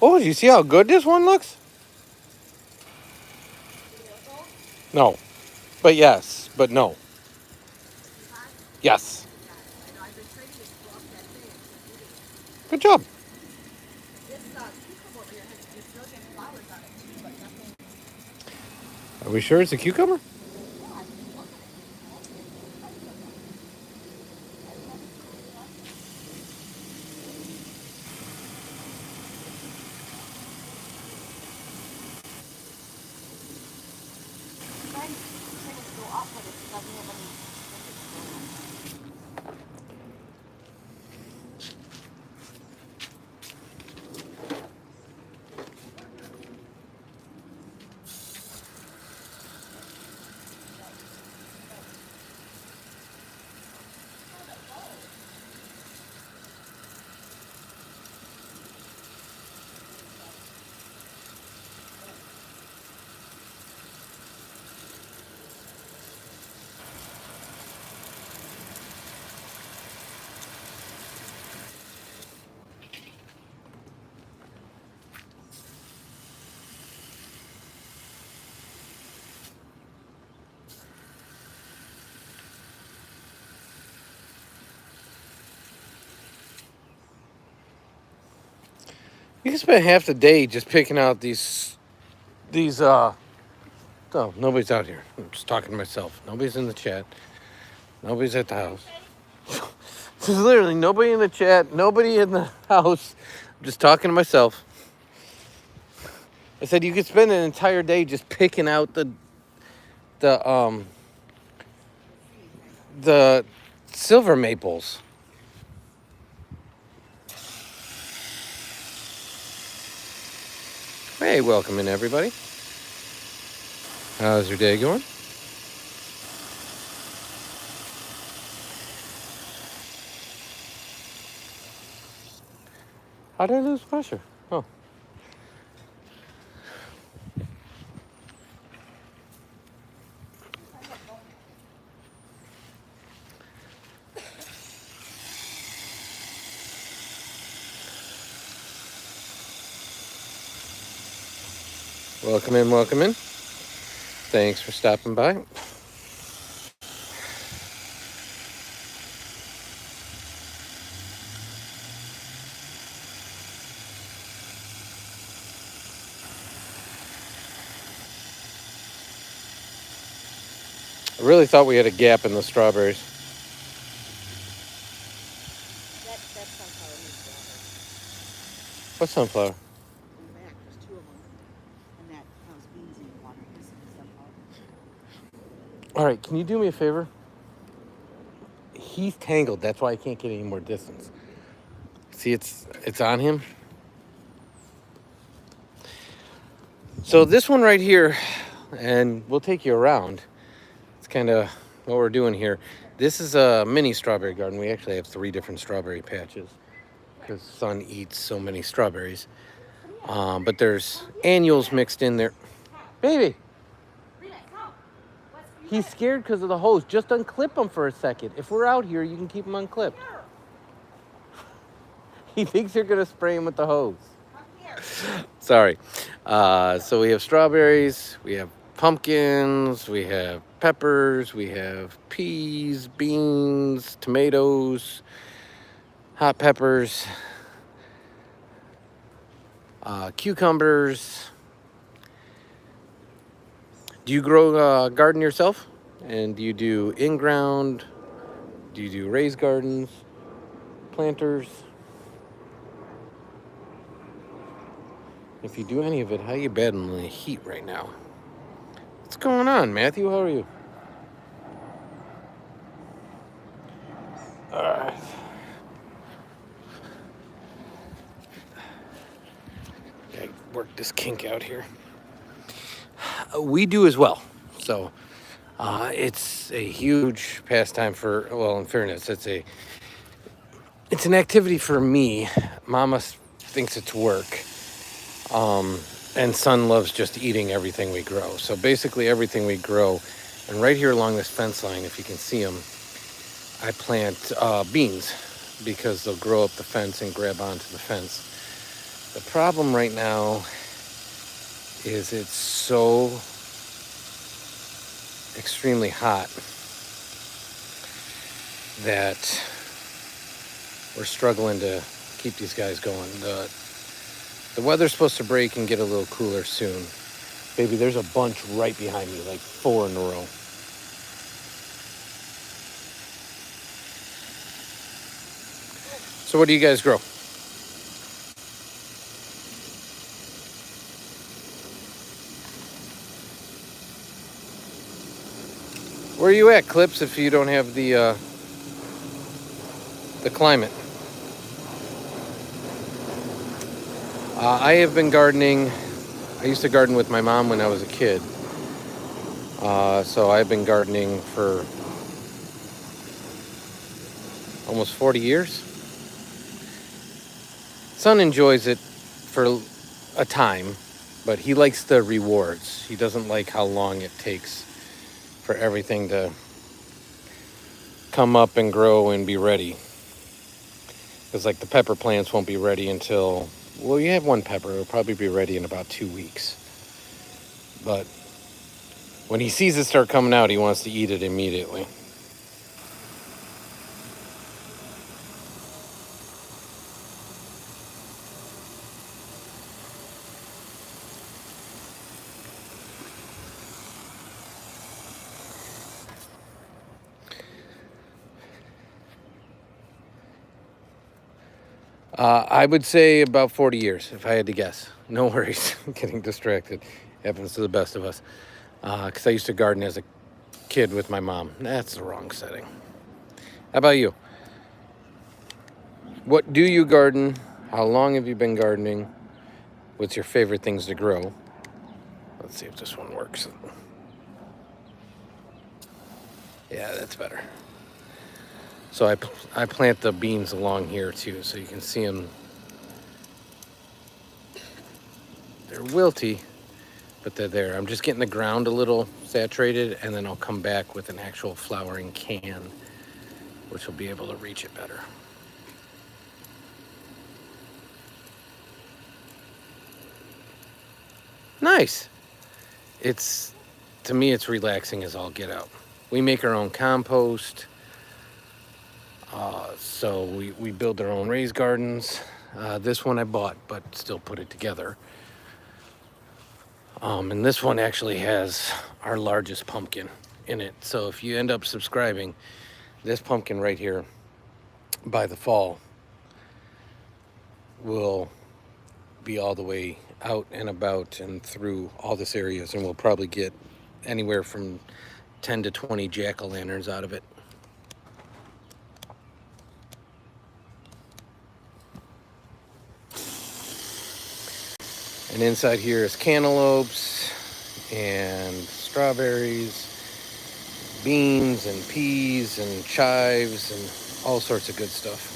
Oh, you see how good this one looks? No. But yes. But no. Yes. Good job. Are we sure it's a cucumber? You can spend half the day just picking out these. Oh, nobody's out here. I'm just talking to myself. Nobody's in the chat. Nobody's at the house. There's literally nobody in the chat. Nobody in the house. I'm just talking to myself. I said you could spend an entire day just picking out the the silver maples. Hey, welcome in everybody. How's your day going? How did I lose pressure? Oh. Welcome in, welcome in. Thanks for stopping by. I really thought we had a gap in the strawberries. What sunflower? All right, can you do me a favor? He's tangled. That's why I can't get any more distance. See, it's on him. So this one right here, and we'll take you around. It's kind of what we're doing here. This is a mini strawberry garden. We actually have 3 different strawberry patches because Son eats so many strawberries. But there's annuals mixed in there. Baby, he's scared because of the hose. Just unclip him for a second. If we're out here, you can keep him unclipped. He thinks you're going to spray him with the hose. Sorry. So we have strawberries, we have pumpkins, we have peppers, we have peas, beans, tomatoes, hot peppers, cucumbers. Do you grow a garden yourself? And do you do in-ground? Do you do raised gardens? Planters? If you do any of it, how you battling the heat right now? What's going on, Matthew? How are you? All right. Gotta work this kink out here. We do as well. So it's a huge pastime for, well, in fairness, it's an activity for me. Mama thinks it's work. And Son loves just eating everything we grow. So basically everything we grow, and right here along this fence line, if you can see them, I plant beans because they'll grow up the fence and grab onto the fence. The problem right now is it's so extremely hot that we're struggling to keep these guys going. The weather's supposed to break and get a little cooler soon. Baby, there's a bunch right behind me, like 4 in a row. So what do you guys grow? Where are you at, Clips, if you don't have the climate? I have been gardening. I used to garden with my mom when I was a kid. So I've been gardening for almost 40 years. Son enjoys it for a time, but he likes the rewards. He doesn't like how long it takes for everything to come up and grow and be ready. Because like the pepper plants won't be ready until, well, you have one pepper, it'll probably be ready in about 2 weeks. But when he sees it start coming out, he wants to eat it immediately. I would say about 40 years, if I had to guess. No worries, I'm getting distracted. Happens to the best of us. Because I used to garden as a kid with my mom. That's the wrong setting. How about you? What do you garden? How long have you been gardening? What's your favorite things to grow? Let's see if this one works. Yeah, that's better. So I plant the beans along here too, so you can see them. They're wilty, but they're there. I'm just getting the ground a little saturated, and then I'll come back with an actual flowering can, which will be able to reach it better. Nice. To me, it's relaxing as all get out. We make our own compost. So we build our own raised gardens. This one I bought, but still put it together. And this one actually has our largest pumpkin in it. So if you end up subscribing, this pumpkin right here, by the fall, will be all the way out and about and through all this areas, and we'll probably get anywhere from 10 to 20 jack-o'-lanterns out of it. And inside here is cantaloupes and strawberries, beans and peas and chives and all sorts of good stuff.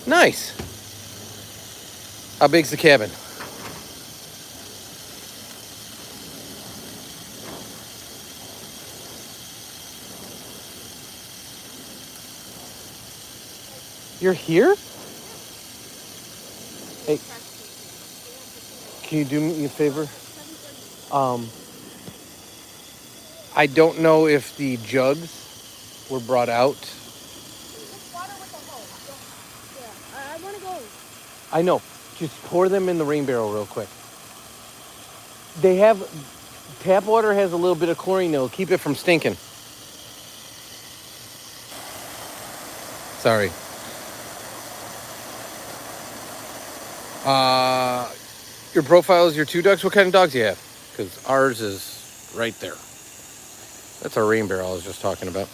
Nice. How big's the cabin? You're here? Hey, can you do me a favor? I don't know if the jugs were brought out. Water with the hose. Yeah, I want to go. I know. Just pour them in the rain barrel real quick. They have, tap water has a little bit of chlorine. It'll keep it from stinking. Sorry. Your profile is your 2 dogs. What kind of dogs do you have? Because ours is right there. That's our rain barrel I was just talking about.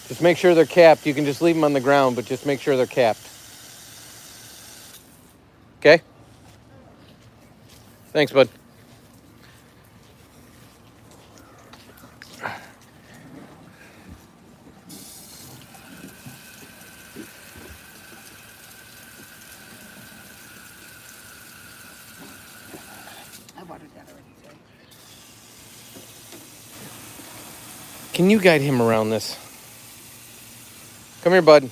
Just make sure they're capped. You can just leave them on the ground, but just make sure they're capped. Okay? Thanks, bud. I watered that already. Sorry. Can you guide him around this? Come here, bud.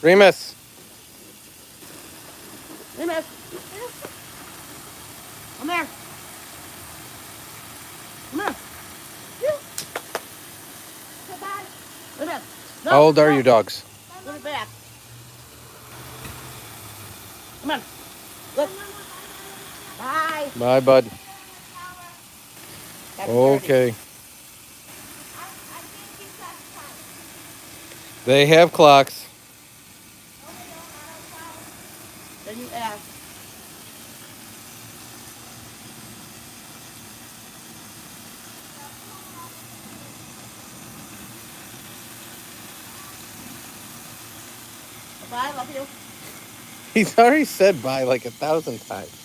Remus. Remus, come here. Come here. Remus. No, How old are no. your dogs? Put it back. Come on. Look. Bye. Bye, bud. Happy journey. Okay. They have clocks. Then you ask. Bye, love you. He's already said bye like 1,000 times.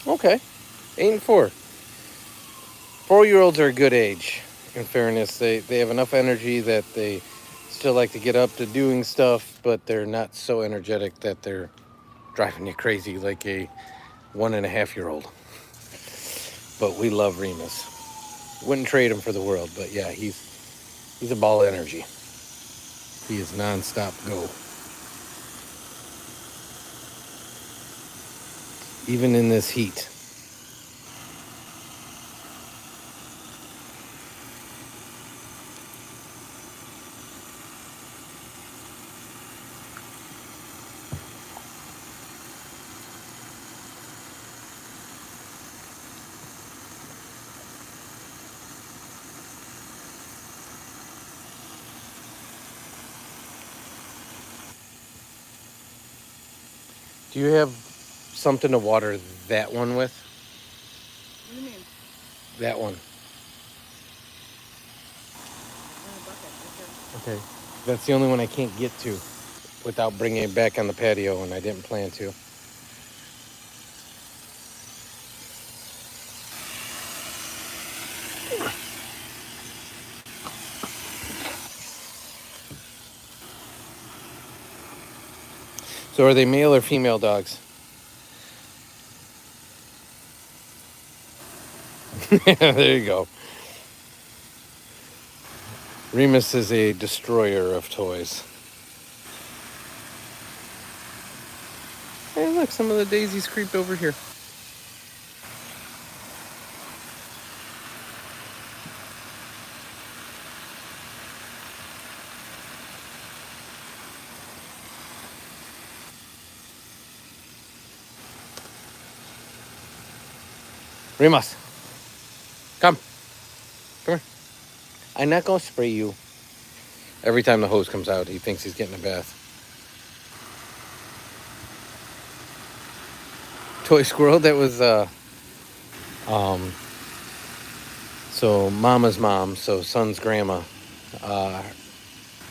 Okay. 8 and 4. 4-year-olds are a good age. In fairness, they have enough energy that they still like to get up to doing stuff, but they're not so energetic that they're driving you crazy like a 1.5-year-old. But we love Remus. Wouldn't trade him for the world, but yeah, he's a ball of energy. He is non-stop go. Even in this heat. Do you have something to water that one with? What do you mean? That one. In a bucket. Okay. Okay. That's the only one I can't get to without bringing it back on the patio, and I didn't plan to. So are they male or female dogs? There you go. Remus is a destroyer of toys. Hey, look, some of the daisies creeped over here. Remus, come. Come here. I'm not going to spray you. Every time the hose comes out, he thinks he's getting a bath. Toy squirrel, that was, so mama's mom, so son's grandma,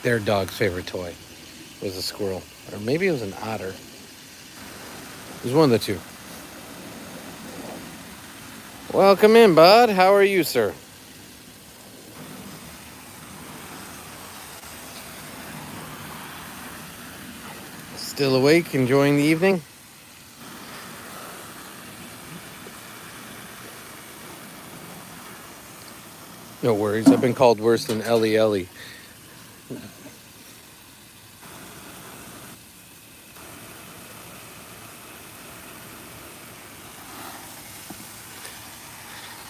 their dog's favorite toy was a squirrel. Or maybe it was an otter. It was one of the two. Welcome in, bud. How are you, sir? Still awake, enjoying the evening? No worries. I've been called worse than Ellie Ellie.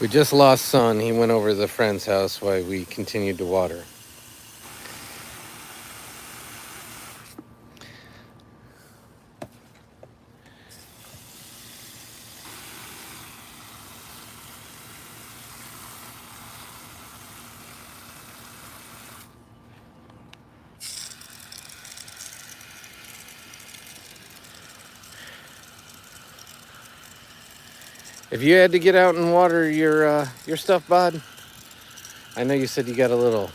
We just lost Son. He went over to the friend's house while we continued to water. If you had to get out and water your stuff, Bod, I know you said you got a little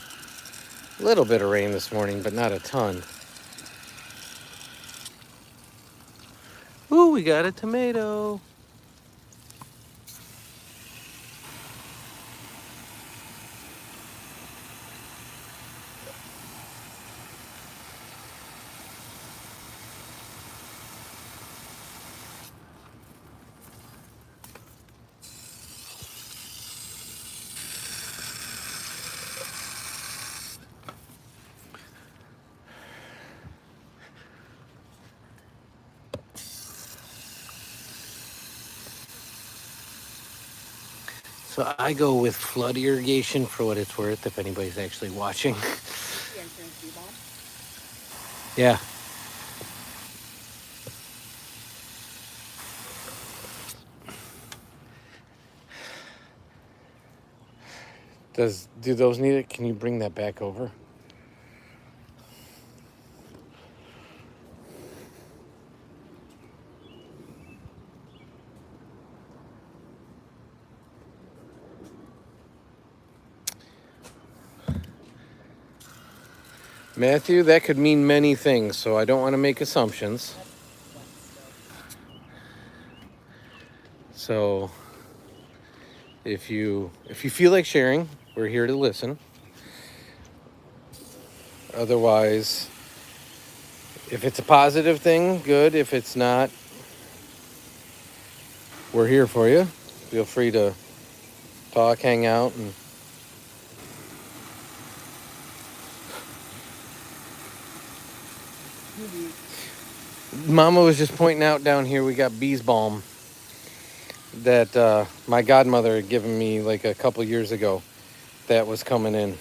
bit of rain this morning, but not a ton. Ooh, we got a tomato. So I go with flood irrigation for what it's worth, if anybody's actually watching. Yeah. Do those need it? Can you bring that back over? Matthew, that could mean many things, so I don't want to make assumptions. So if you feel like sharing, we're here to listen. Otherwise, if it's a positive thing, good. If it's not, we're here for you. Feel free to talk, hang out, and Mama was just pointing out down here we got bees balm that my godmother had given me like a couple years ago that was coming in.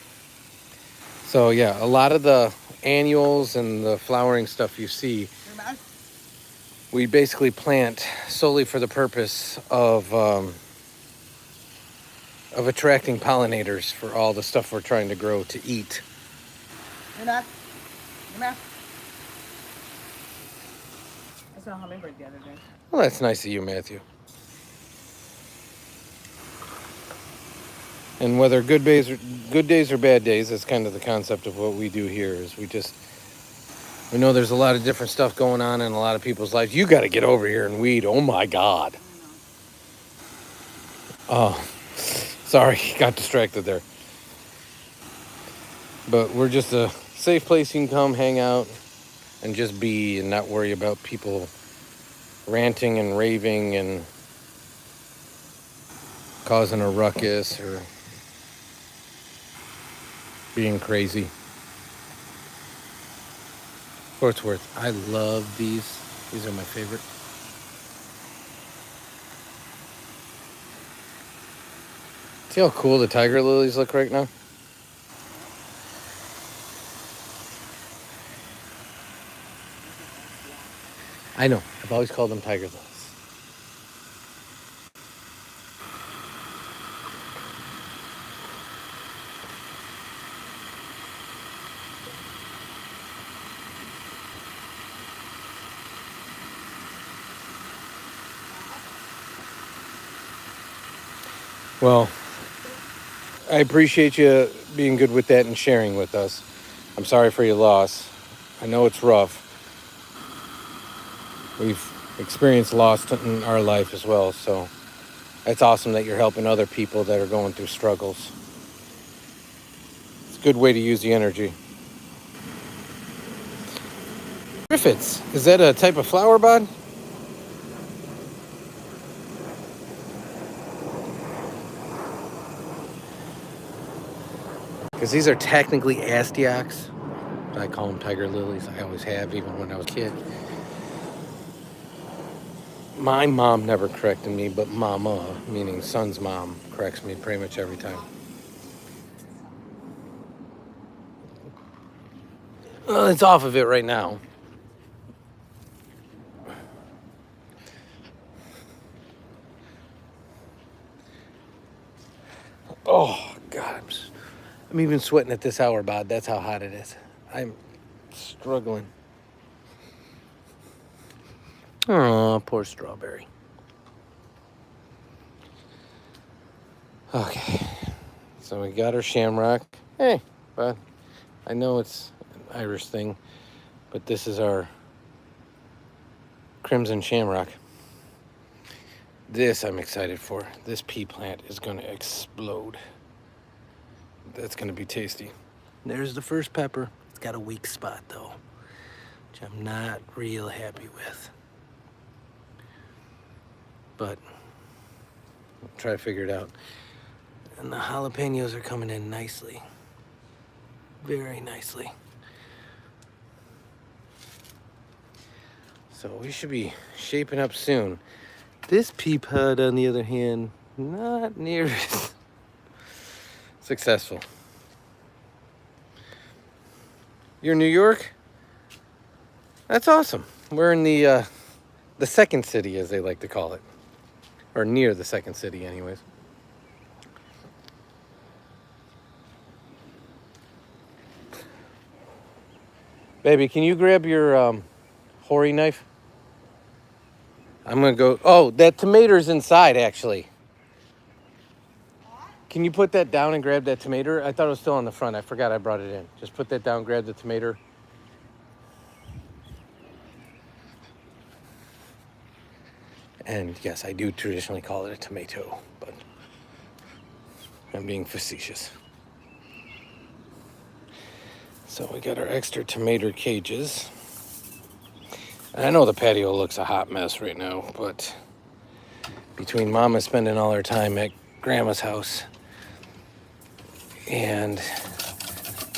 So yeah, a lot of the annuals and the flowering stuff you see, we basically plant solely for the purpose of attracting pollinators for all the stuff we're trying to grow to eat. I saw a hummingbird the other day. Well, that's nice of you, Matthew. And whether good days or bad days, that's kind of the concept of what we do here. Is we know there's a lot of different stuff going on in a lot of people's lives. You got to get over here and weed. Oh my God. Oh, sorry, got distracted there. But we're just a safe place you can come, hang out, and just be, and not worry about people ranting and raving and causing a ruckus or being crazy. For what it's worth, I love these. These are my favorite. See how cool the tiger lilies look right now? I know. I've always called them tiger lilies. Well, I appreciate you being good with that and sharing with us. I'm sorry for your loss. I know it's rough. We've experienced loss in our life as well, so it's awesome that you're helping other people that are going through struggles. It's a good way to use the energy. Griffiths, is that a type of flower, bud? Because these are technically astiochs. I call them tiger lilies. I always have, even when I was a kid. My mom never corrected me, but mama, meaning son's mom, corrects me pretty much every time. Well, it's off of it right now. Oh, God. I'm even sweating at this hour, Bod. That's how hot it is. I'm struggling. Oh, poor strawberry. Okay. So we got our shamrock. Hey, Bud. I know it's an Irish thing, but this is our crimson shamrock. This I'm excited for. This pea plant is going to explode. That's going to be tasty. There's the first pepper. It's got a weak spot though, which I'm not real happy with. But I'll try to figure it out. And the jalapenos are coming in nicely. Very nicely. So we should be shaping up soon. This pea pod, on the other hand, not near as successful. You're in New York? That's awesome. We're in the second city, as they like to call it. Or near the second city, anyways. Baby, can you grab your Hori knife? I'm gonna go. Oh, that tomato's inside, actually. Can you put that down and grab that tomato? I thought it was still on the front. I forgot I brought it in. Just put that down, grab the tomato. And yes, I do traditionally call it a tomato, but I'm being facetious. So we got our extra tomato cages. And I know the patio looks a hot mess right now, but between Mama spending all her time at Grandma's house and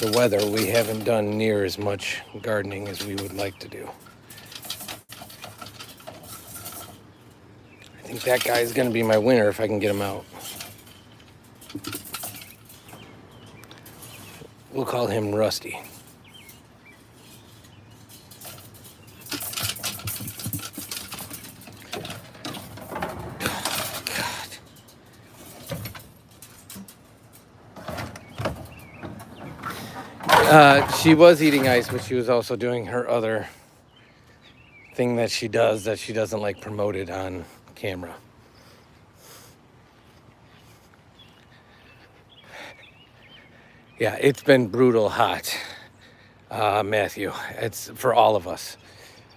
the weather, we haven't done near as much gardening as we would like to do. I think that guy's gonna be my winner if I can get him out. We'll call him Rusty. She was eating ice, but she was also doing her other thing that she does that she doesn't like promoted on camera. Yeah, it's been brutal hot, Matthew. It's for all of us.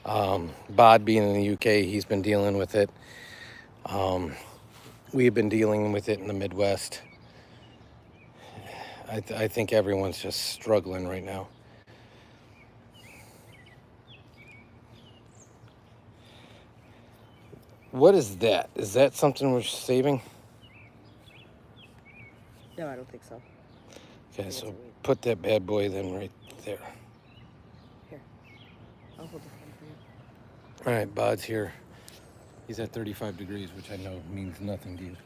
Bod being in the UK, he's been dealing with it. We've been dealing with it in the Midwest. I think everyone's just struggling right now. What is that? Is that something we're saving? No, I don't think so. Okay, so put that bad boy then right there. Here. I'll hold this one for you. All right, Bod's here. He's at 35 degrees, which I know means nothing to you.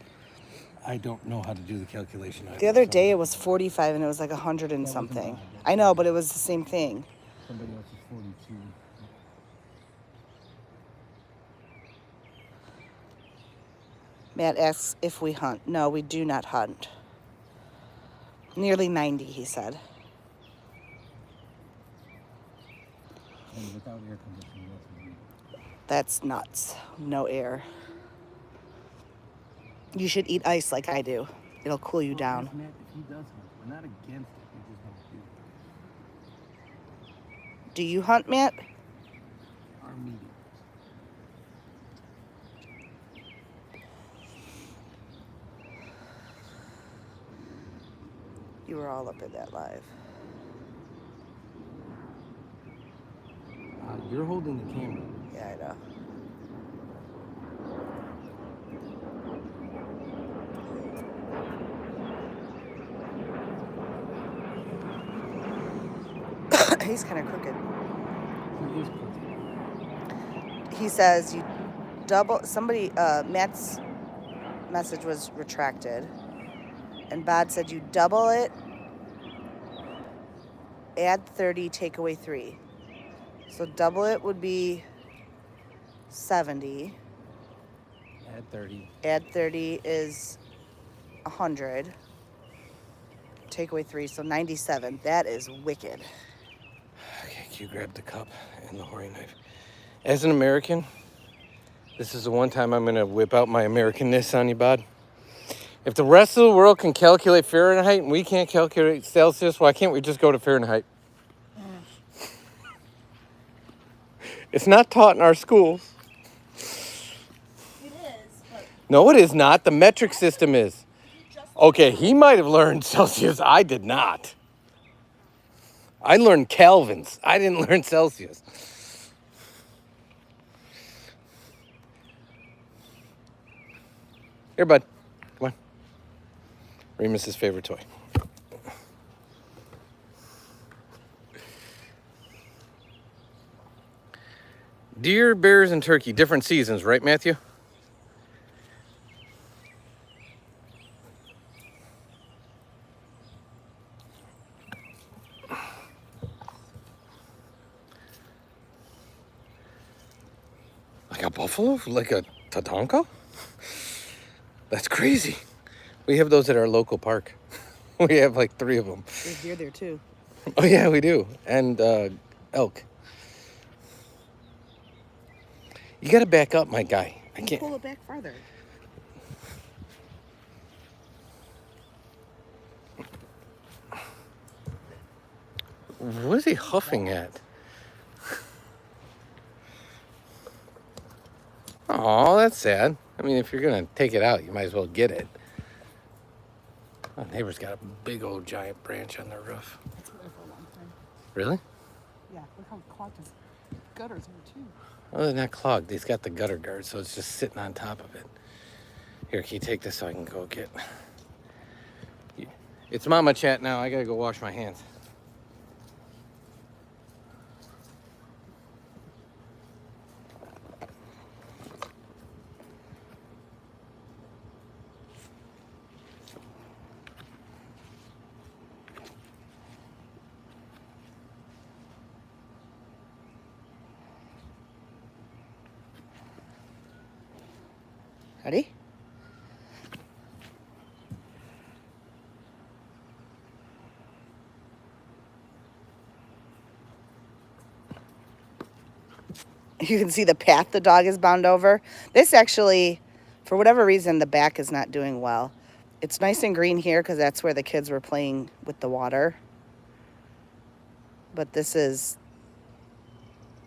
I don't know how to do the calculation. The other day it was 45 and it was like 100 and something. I know, but it was the same thing. Somebody else is 42. Matt asks if we hunt. No, we do not hunt. Nearly 90, he said. And without air conditioning, That's nuts. No air. You should eat ice like I do. It'll cool you down. Matt, if he does hunt, we're not against it. We just don't do it. Do you hunt, Matt? Our meeting. You were all up in that live. You're holding the camera. Yeah, I know. He's kind of crooked. He is crooked. He says double. Somebody, Matt's message was retracted. And Bod said you double it, add 30, take away 3. So double it would be 70. Add 30. Add 30 is 100. Take away 3, so 97. That is wicked. Okay, you grab the cup and the Hori knife. As an American, this is the one time I'm going to whip out my Americanness on you, bud. If the rest of the world can calculate Fahrenheit and we can't calculate Celsius, why can't we just go to Fahrenheit? It's not taught in our schools. It is, but No, it is not. The metric system is. Okay, he might have learned Celsius. I did not. I learned Kelvins. I didn't learn Celsius. Here, bud. Come on. Remus's favorite toy. Deer, bears, and turkey. Different seasons, right, Matthew? Like a buffalo? Like a Tatanka? That's crazy. We have those at our local park. We have like 3 of them. There's deer there too. Oh yeah, we do. And elk. You gotta back up, my guy. I can't. Pull it back farther. What is he huffing at? Oh, that's sad. I mean, if you're gonna take it out, you might as well get it. My neighbor's got a big old giant branch on their roof. It's been there for a long time. Really? Yeah, look how clogged his gutters are too. Oh, they're not clogged. He's got the gutter guard, so it's just sitting on top of it. Here, can you take this so I can go get... It's mama chat now. I gotta go wash my hands. Ready? You can see the path the dog is bound over. This actually, for whatever reason, the back is not doing well. It's nice and green here because that's where the kids were playing with the water. But this is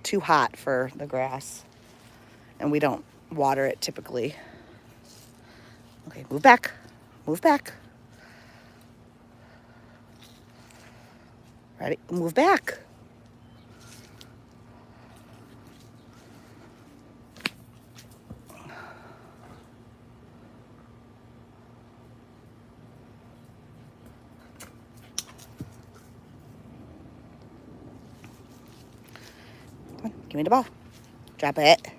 too hot for the grass. And we don't water it typically. Okay, move back. Move back. Ready? Move back. Come on, give me the ball. Drop it.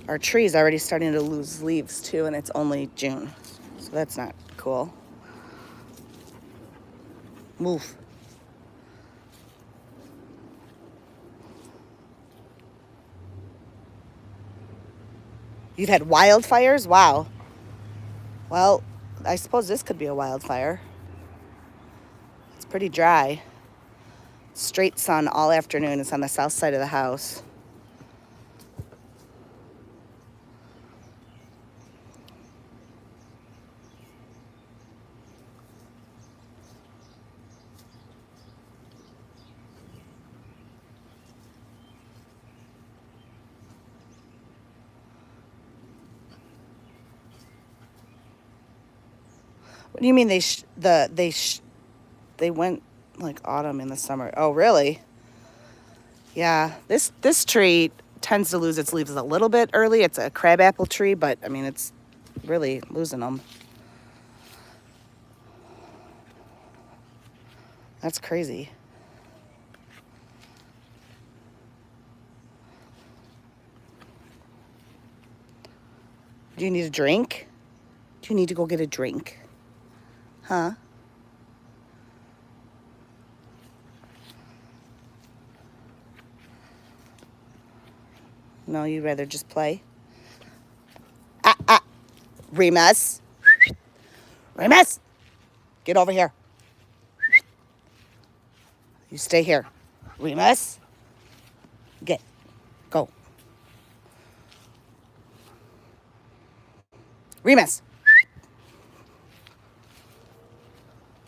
Our tree's already starting to lose leaves too, and it's only June. So that's not cool. Move. You've had wildfires? Wow. Well, I suppose this could be a wildfire. It's pretty dry. Straight sun all afternoon. It's on the south side of the house. What do you mean they went like autumn in the summer? Oh, really? Yeah, this tree tends to lose its leaves a little bit early. It's a crabapple tree, but I mean it's really losing them. That's crazy. Do you need a drink? Do you need to go get a drink? Huh? No, you'd rather just play? Remus. Remus! Get over here. You stay here. Remus. Get. Go. Remus.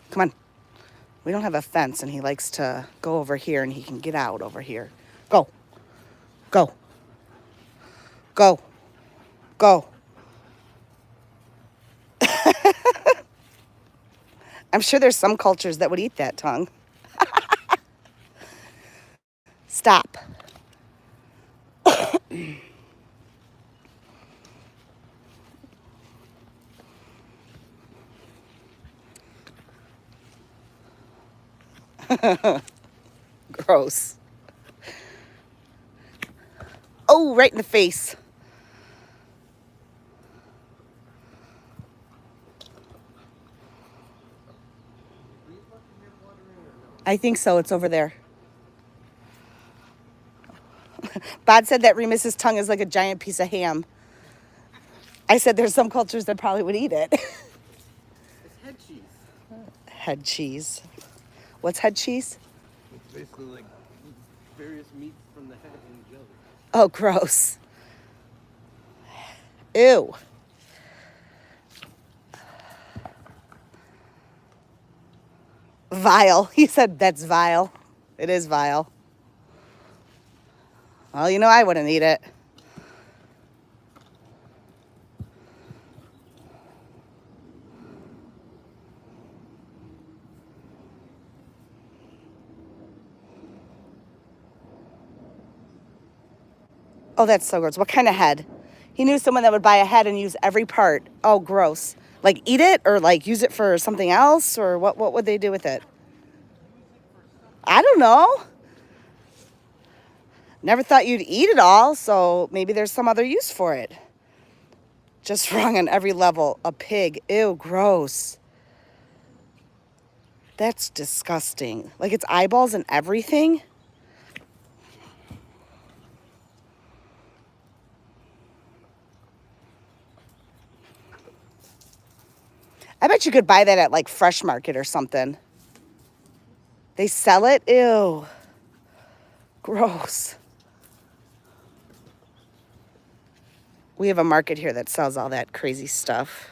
Come on. We don't have a fence, and he likes to go over here, and he can get out over here. Go. Go. Go. Go. I'm sure there's some cultures that would eat that tongue. Stop. Gross. Oh, right in the face. I think so. It's over there. Bod said that Remus's tongue is like a giant piece of ham. I said there's some cultures that probably would eat it. It's head cheese. Head cheese. What's head cheese? It's basically like various meats from the head and jelly. Oh, gross. Ew. Vile. He said that's vile. It is vile. Well, you know I wouldn't eat it. Oh, that's so gross. What kind of head? He knew someone that would buy a head and use every part. Oh, gross. Like eat it or like use it for something else, or what would they do with it? I don't know. Never thought you'd eat it all, so maybe there's some other use for it. Just wrong on every level. A pig. Ew, gross. That's disgusting. Like its eyeballs and everything. I bet you could buy that at like Fresh Market or something. They sell it? Ew. Gross. We have a market here that sells all that crazy stuff.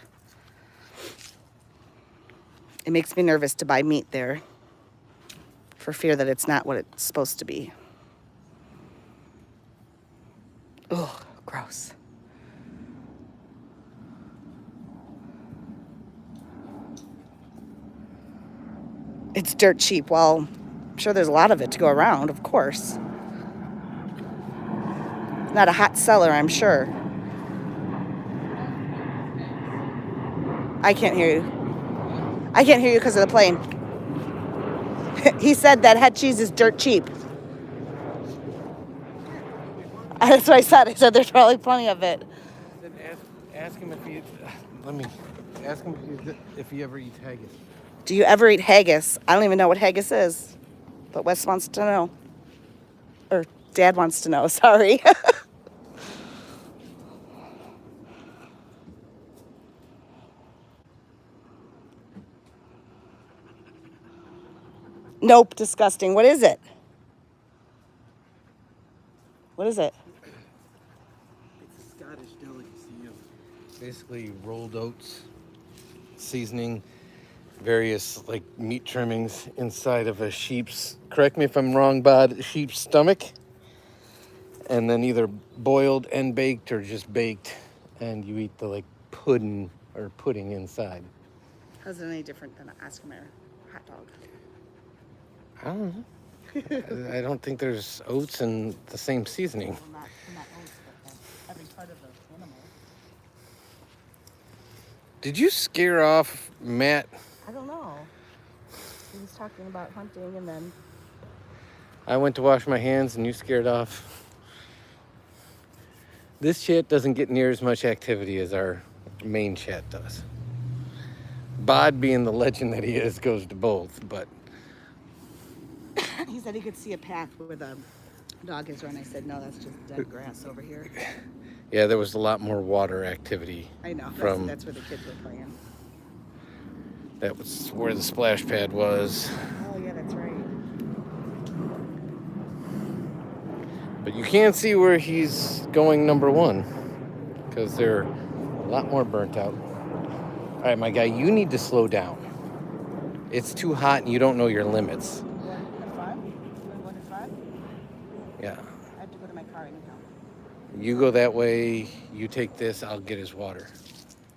It makes me nervous to buy meat there for fear that it's not what it's supposed to be. Ugh, gross. It's dirt cheap. Well, I'm sure there's a lot of it to go around, of course. Not a hot seller, I'm sure. I can't hear you. I can't hear you because of the plane. He said that head cheese is dirt cheap. That's what I said. I said there's probably plenty of it. Then ask him if he. Let me ask him if he ever eats haggis. Do you ever eat haggis? I don't even know what haggis is, but Wes wants to know. Or Dad wants to know, sorry. Nope, disgusting. What is it? What is it? It's a Scottish delicacy of basically rolled oats, seasoning, various like meat trimmings inside of a sheep's, correct me if I'm wrong, Bod, sheep's stomach, and then either boiled and baked or just baked, and you eat the like pudding or pudding inside. How's it any different than an Oscar hot dog? I don't know. I don't think there's oats in the same seasoning. Well, not oats, but every part of the animal. Did you scare off Matt? I don't know. He he was talking about hunting, and then I went to wash my hands and you scared off. This chat doesn't get near as much activity as our main chat does. Bod, being the legend that he is, goes to both, but he said he could see a path where the dog is run. I said, no, that's just dead grass over here. yeah, there was a lot more water activity. I know. From That's where the kids were playing. that was where the splash pad was. Oh, yeah, that's right. But you can't see where he's going number one because they're a lot more burnt out. All right, my guy, you need to slow down. It's too hot and you don't know your limits. You want to front? You want to go to front? Yeah. I have to go to my car anyhow. You go that way, you take this, I'll get his water.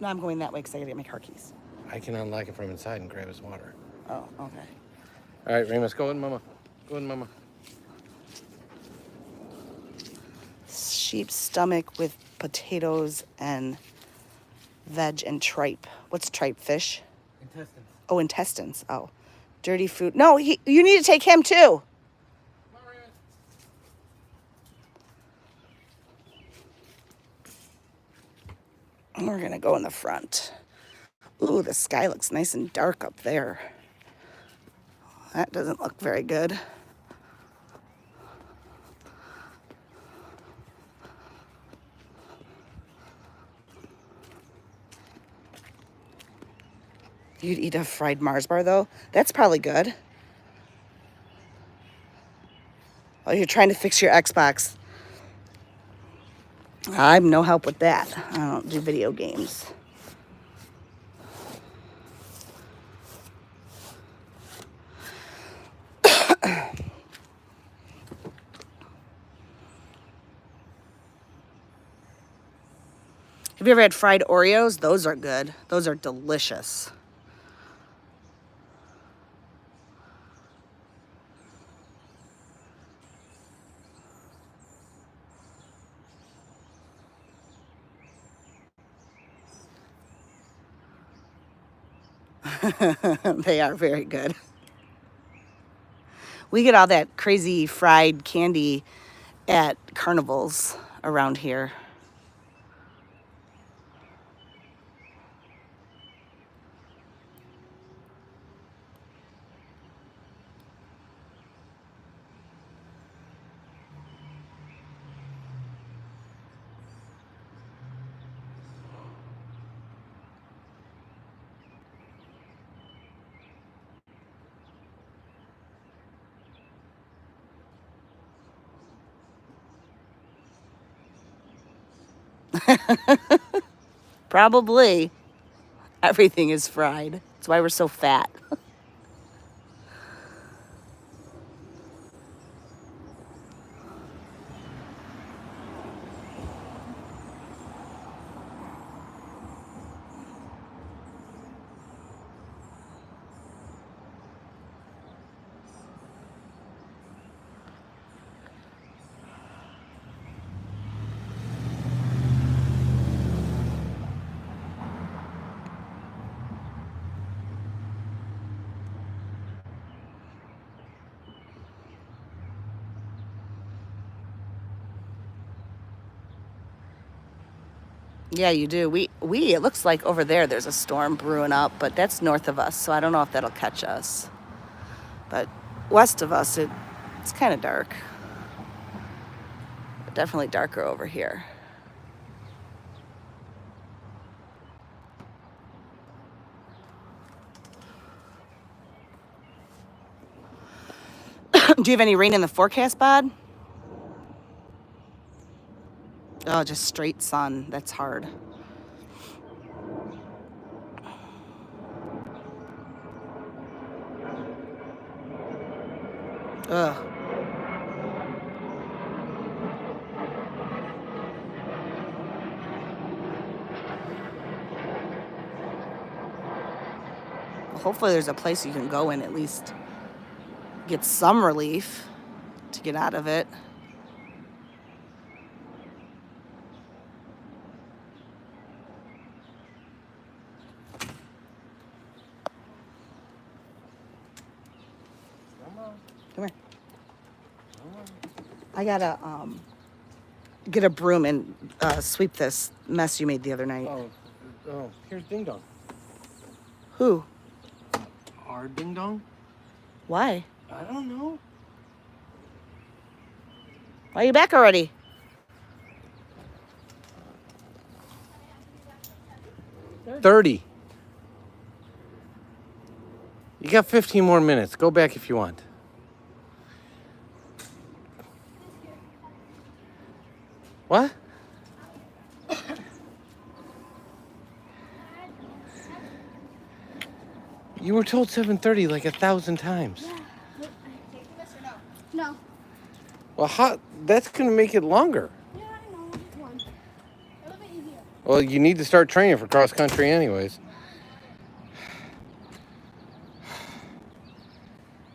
No, I'm going that way because I got to get my car keys. I can unlock it from inside and grab his water. Oh, okay. All right, Remus, go in, Mama. Go in, Mama. Sheep's stomach with potatoes and veg and tripe. What's tripe? Fish? Intestines. Oh, intestines. Oh, dirty food. No, you need to take him too. We're gonna go in the front. Ooh, the sky looks nice and dark up there. That doesn't look very good. You'd eat a fried Mars bar though? That's probably good. Oh, you're trying to fix your Xbox. I'm no help with that. I don't do video games. Have you ever had fried Oreos? Those are good. Those are delicious. They are very good. We get all that crazy fried candy at carnivals around here. Probably. Everything is fried. That's why we're so fat. Yeah, you do. It looks like over there there's a storm brewing up, but that's north of us, so I don't know if that'll catch us. But west of us, it's kind of dark. But definitely darker over here. Do you have any rain in the forecast, Bod? Oh, just straight sun. That's hard. Ugh. Well, hopefully there's a place you can go in at least get some relief to get out of it. I gotta get a broom and sweep this mess you made the other night. Oh, here's Ding Dong. Who? Our Ding Dong? Why? I don't know. Why are you back already? $30. You got 15 more minutes. Go back if you want. What? You were told 7:30 like 1,000 times. Yeah. Take this or no? No. Well, how? That's gonna make it longer. Yeah, I know. Come on. A little bit easier. Well, you need to start training for cross country, anyways.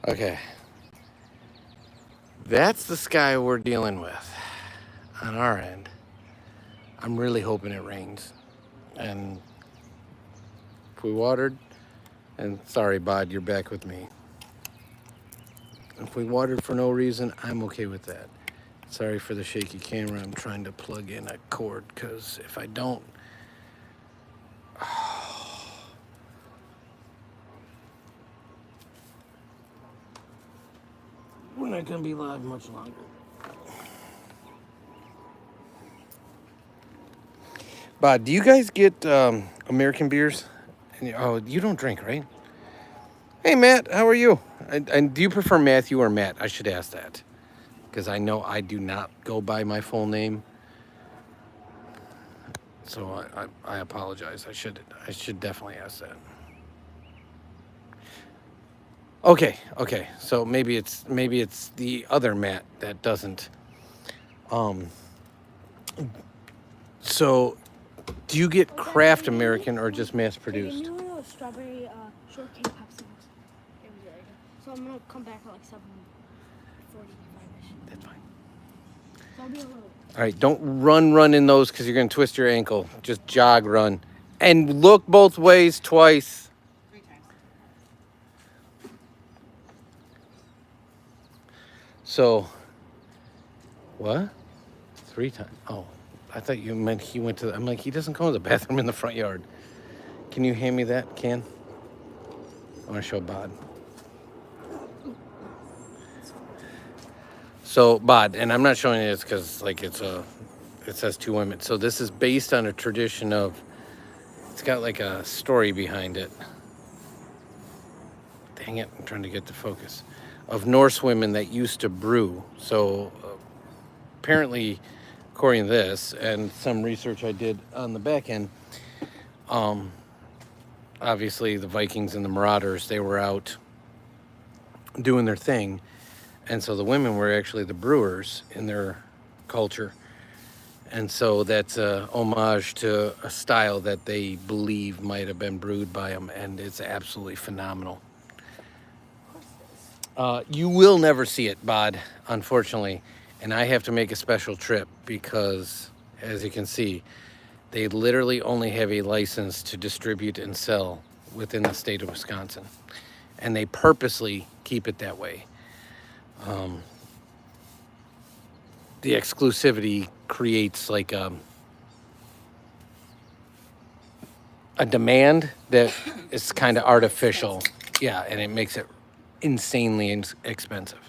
Okay. That's the sky we're dealing with on our end. I'm really hoping it rains. And if we watered, and sorry, Bod, you're back with me. If we watered for no reason, I'm okay with that. Sorry for the shaky camera. I'm trying to plug in a cord because if I don't, we're not going to be live much longer. Bod, do you guys get American beers? Oh, you don't drink, right? Hey, Matt, how are you? And do you prefer Matthew or Matt? I should ask that. Because I know I do not go by my full name. So I apologize. I should definitely ask that. Okay. So maybe it's the other Matt that doesn't. So do you get craft American or just mass produced? You know strawberry shortcake popsicles? It was really good. So I'm gonna come back at like 7:45ish. That's fine. So I'll be a little. All right, don't run in those because you're going to twist your ankle. Just jog, run. And look both ways twice. 3 times. So, what? 3 times? Oh, I thought you meant he went to I'm like, he doesn't go to the bathroom in the front yard. Can you hand me that can? I want to show Bod. So, Bod, and I'm not showing you this because, like, it says 2 women. So this is based on a tradition of, it's got like a story behind it. Dang it, I'm trying to get the focus. Of Norse women that used to brew. So apparently, according to this and some research I did on the back end, obviously the Vikings and the Marauders, they were out doing their thing. And so the women were actually the brewers in their culture. And so that's a homage to a style that they believe might have been brewed by them. And it's absolutely phenomenal. You will never see it, Bod, unfortunately. And I have to make a special trip because, as you can see, they literally only have a license to distribute and sell within the state of Wisconsin. And they purposely keep it that way. The exclusivity creates like a demand that is kind of artificial. Yeah, and it makes it insanely expensive.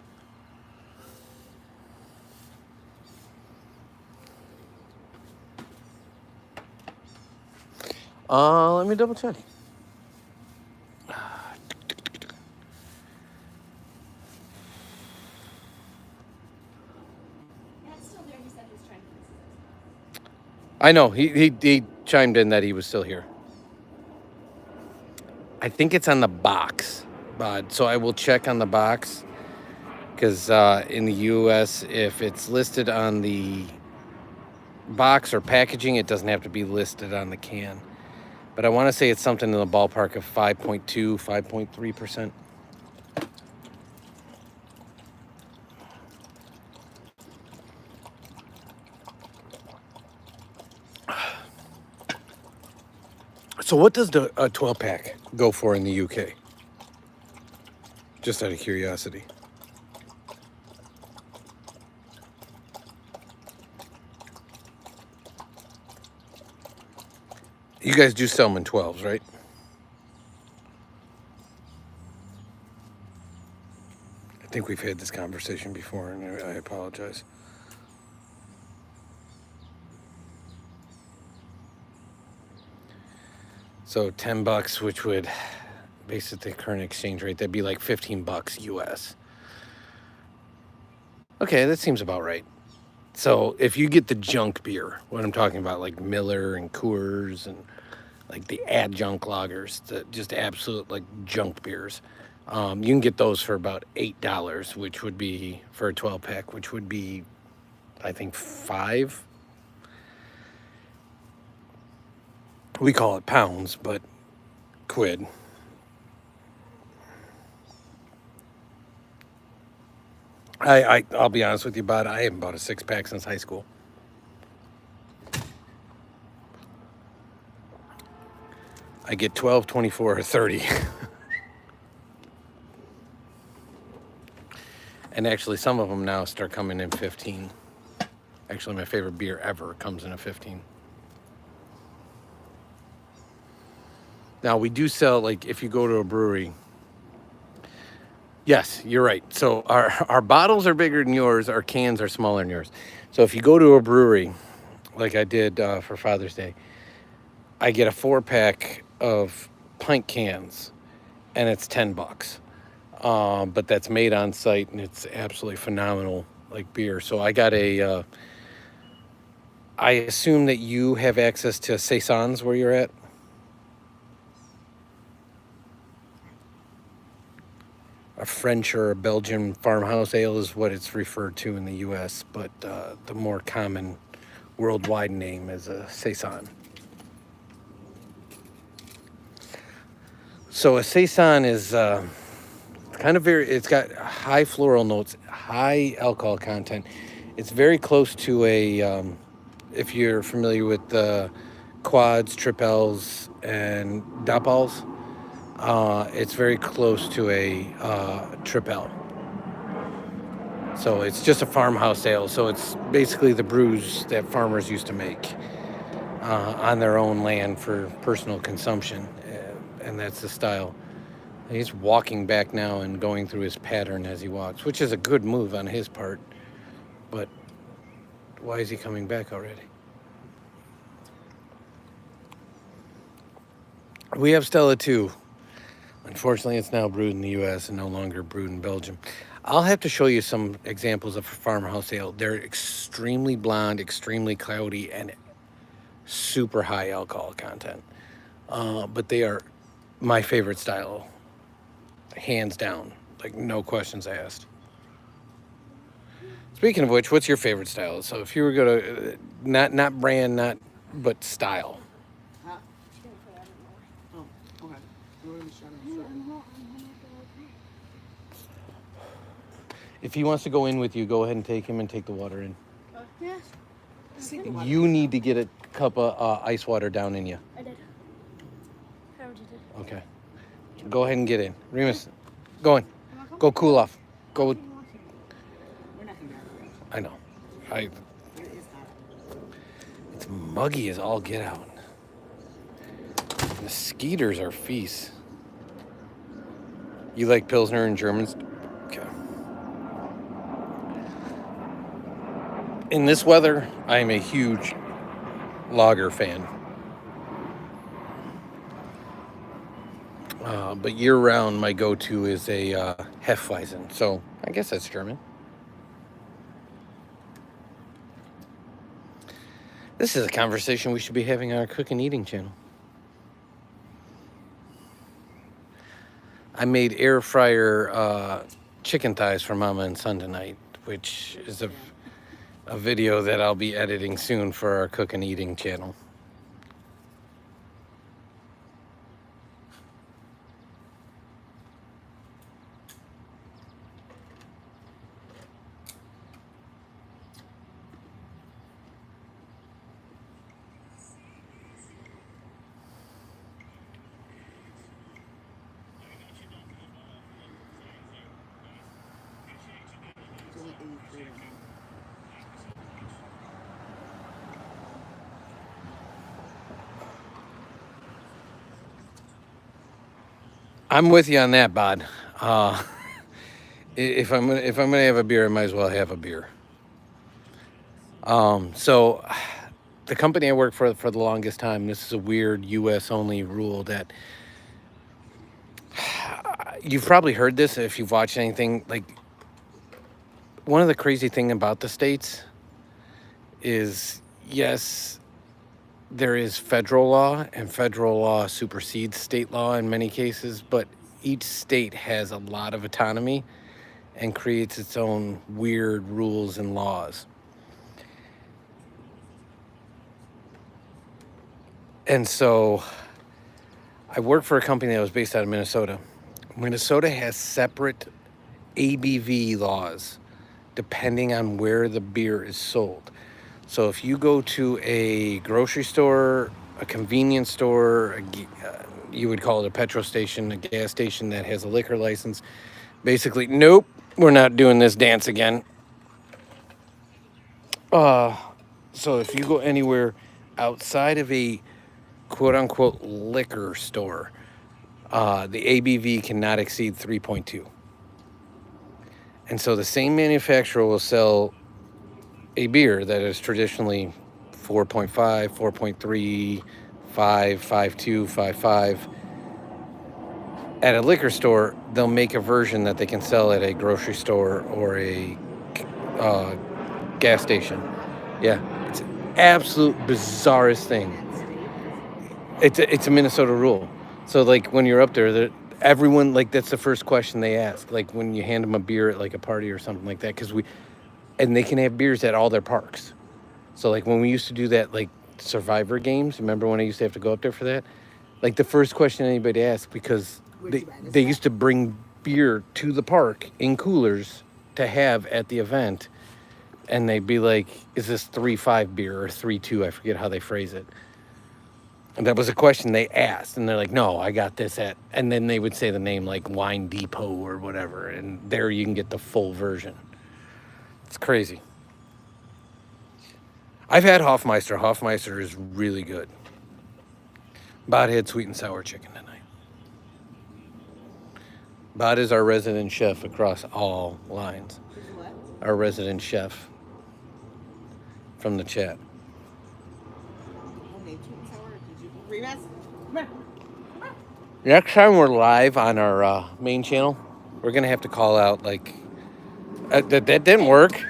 Let me double check. I know, he chimed in that he was still here. I think it's on the box, Bod. So I will check on the box. Because in the U.S., if it's listed on the box or packaging, it doesn't have to be listed on the can. But I want to say it's something in the ballpark of 5.2, 5.3%. So what does the 12-pack go for in the UK? Just out of curiosity. You guys do sell them in 12s, right? I think we've had this conversation before, and I apologize. So $10, which would, based at the current exchange rate, that'd be like $15 US. Okay, that seems about right. So if you get the junk beer, what I'm talking about, like Miller and Coors and like the adjunct lagers, the just absolute like junk beers, you can get those for about $8, which would be for a 12 pack, which would be, I think, 5. We call it pounds, but quid. I'll be honest with you, bud. I haven't bought a 6-pack since high school. I get 12, 24, or 30. And actually, some of them now start coming in 15. Actually, my favorite beer ever comes in a 15. Now, we do sell, like, if you go to a brewery. Yes, you're right. So our bottles are bigger than yours. Our cans are smaller than yours. So if you go to a brewery, like I did for Father's Day, I get a 4-pack of pint cans, and it's $10. But that's made on site, and it's absolutely phenomenal, like beer. So I got a. I assume that you have access to saisons where you're at. A French or a Belgian farmhouse ale is what it's referred to in the U.S., but the more common worldwide name is a saison. So a saison is kind of it's got high floral notes, high alcohol content. It's very close to a, if you're familiar with the quads, tripels, and dapels, it's very close to a tripel. So it's just a farmhouse ale. So it's basically the brews that farmers used to make on their own land for personal consumption. And that's the style. He's walking back now and going through his pattern as he walks, which is a good move on his part. But why is he coming back already? We have Stella too. Unfortunately, it's now brewed in the U.S. and no longer brewed in Belgium. I'll have to show you some examples of farmhouse ale. They're extremely blonde, extremely cloudy, and super high alcohol content. But they are my favorite style, hands down, like no questions asked. Speaking of which, what's your favorite style? So if you were going to, not brand, but style. Oh, okay. We're in the shadow. If he wants to go in with you, go ahead and take him and take the water in. Yes, You need to get a cup of ice water down in you. I did. I already did. Okay. Go ahead and get in. Remus, go in. Go cool off. Go. We're not gonna have it. I know. But it is hot. It's muggy as all get out. The skeeters are feasts. You like Pilsner and Germans? Okay. In this weather, I am a huge lager fan. But year-round, my go-to is a Hefeweizen. So I guess that's German. This is a conversation we should be having on our Cook and Eating channel. I made air fryer chicken thighs for Mama and Son tonight, which is a video that I'll be editing soon for our Cook and Eating channel. It's only 83 right now. I'm with you on that, Bod. If I'm gonna have a beer, I might as well have a beer. So the company I work for the longest time, this is a weird U.S. only rule that you've probably heard this if you've watched anything. Like one of the crazy thing about the states is yes, there is federal law, and federal law supersedes state law in many cases, but each state has a lot of autonomy and creates its own weird rules and laws. And so I worked for a company that was based out of Minnesota. Minnesota has separate ABV laws depending on where the beer is sold. So if you go to a grocery store, a convenience store, you would call it a petrol station, a gas station that has a liquor license, basically, nope, we're not doing this dance again. So if you go anywhere outside of a quote unquote liquor store, the ABV cannot exceed 3.2. And so the same manufacturer will sell a beer that is traditionally 4.5, 4.3, 5, 5.2, 5.5. At a liquor store, they'll make a version that they can sell at a grocery store or a gas station. Yeah, it's an absolute bizarrest thing. It's a Minnesota rule. So like when you're up there, everyone, like that's the first question they ask. Like when you hand them a beer at like a party or something like that, and they can have beers at all their parks. So like when we used to do that, like Survivor games, remember when I used to have to go up there for that? Like the first question anybody asked, because they used to bring beer to the park in coolers to have at the event. And they'd be like, is this 3.5 beer or 3.2? I forget how they phrase it. And that was a question they asked. And they're like, no, I got this at, and then they would say the name like Wine Depot or whatever. And there you can get the full version. It's crazy. I've had Hofmeister. Hofmeister is really good. Bod had sweet and sour chicken tonight. Bod is our resident chef across all lines. What? Our resident chef from the chat. Homemade sweet and sour. Did you Remus? Come here. Next time we're live on our main channel, we're going to have to call out like, that didn't work.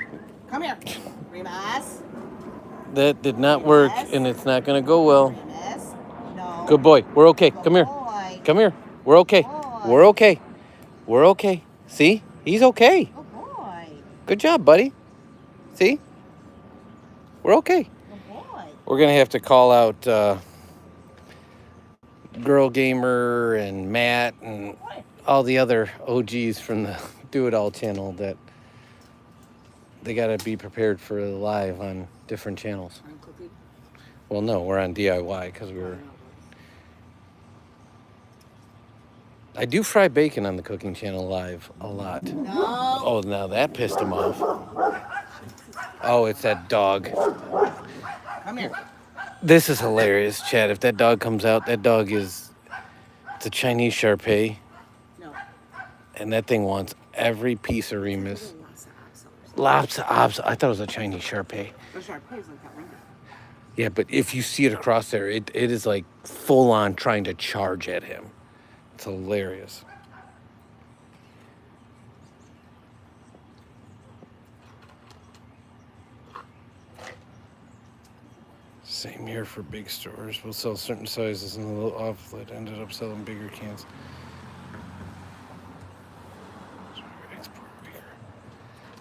Come here. Remus. That did not work, and it's not going to go well. Remus. No. Good boy. We're okay. Come here. Boy. Come here. We're okay. We're okay. We're okay. See? He's okay. Good boy. Good job, buddy. See? We're okay. Good boy. We're going to have to call out Girl Gamer and Matt and all the other OGs from the Do It All channel that they got to be prepared for live on different channels. I'm cooking. Well, no, we're on DIY because I do fry bacon on the cooking channel live a lot. No. Oh, now that pissed him off. Oh, it's that dog. Come here. This is hilarious, Chad. If that dog comes out, that dog it's a Chinese Shar-Pei, No. and that thing wants every piece of Remus. Lots of Lops. I thought it was a Chinese Shar-Pei. The Shar-Pei's like that window. Yeah, but if you see it across there, it is like full on trying to charge at him. It's hilarious. Same here for big stores. We'll sell certain sizes and a little outlet ended up selling bigger cans. Export bigger.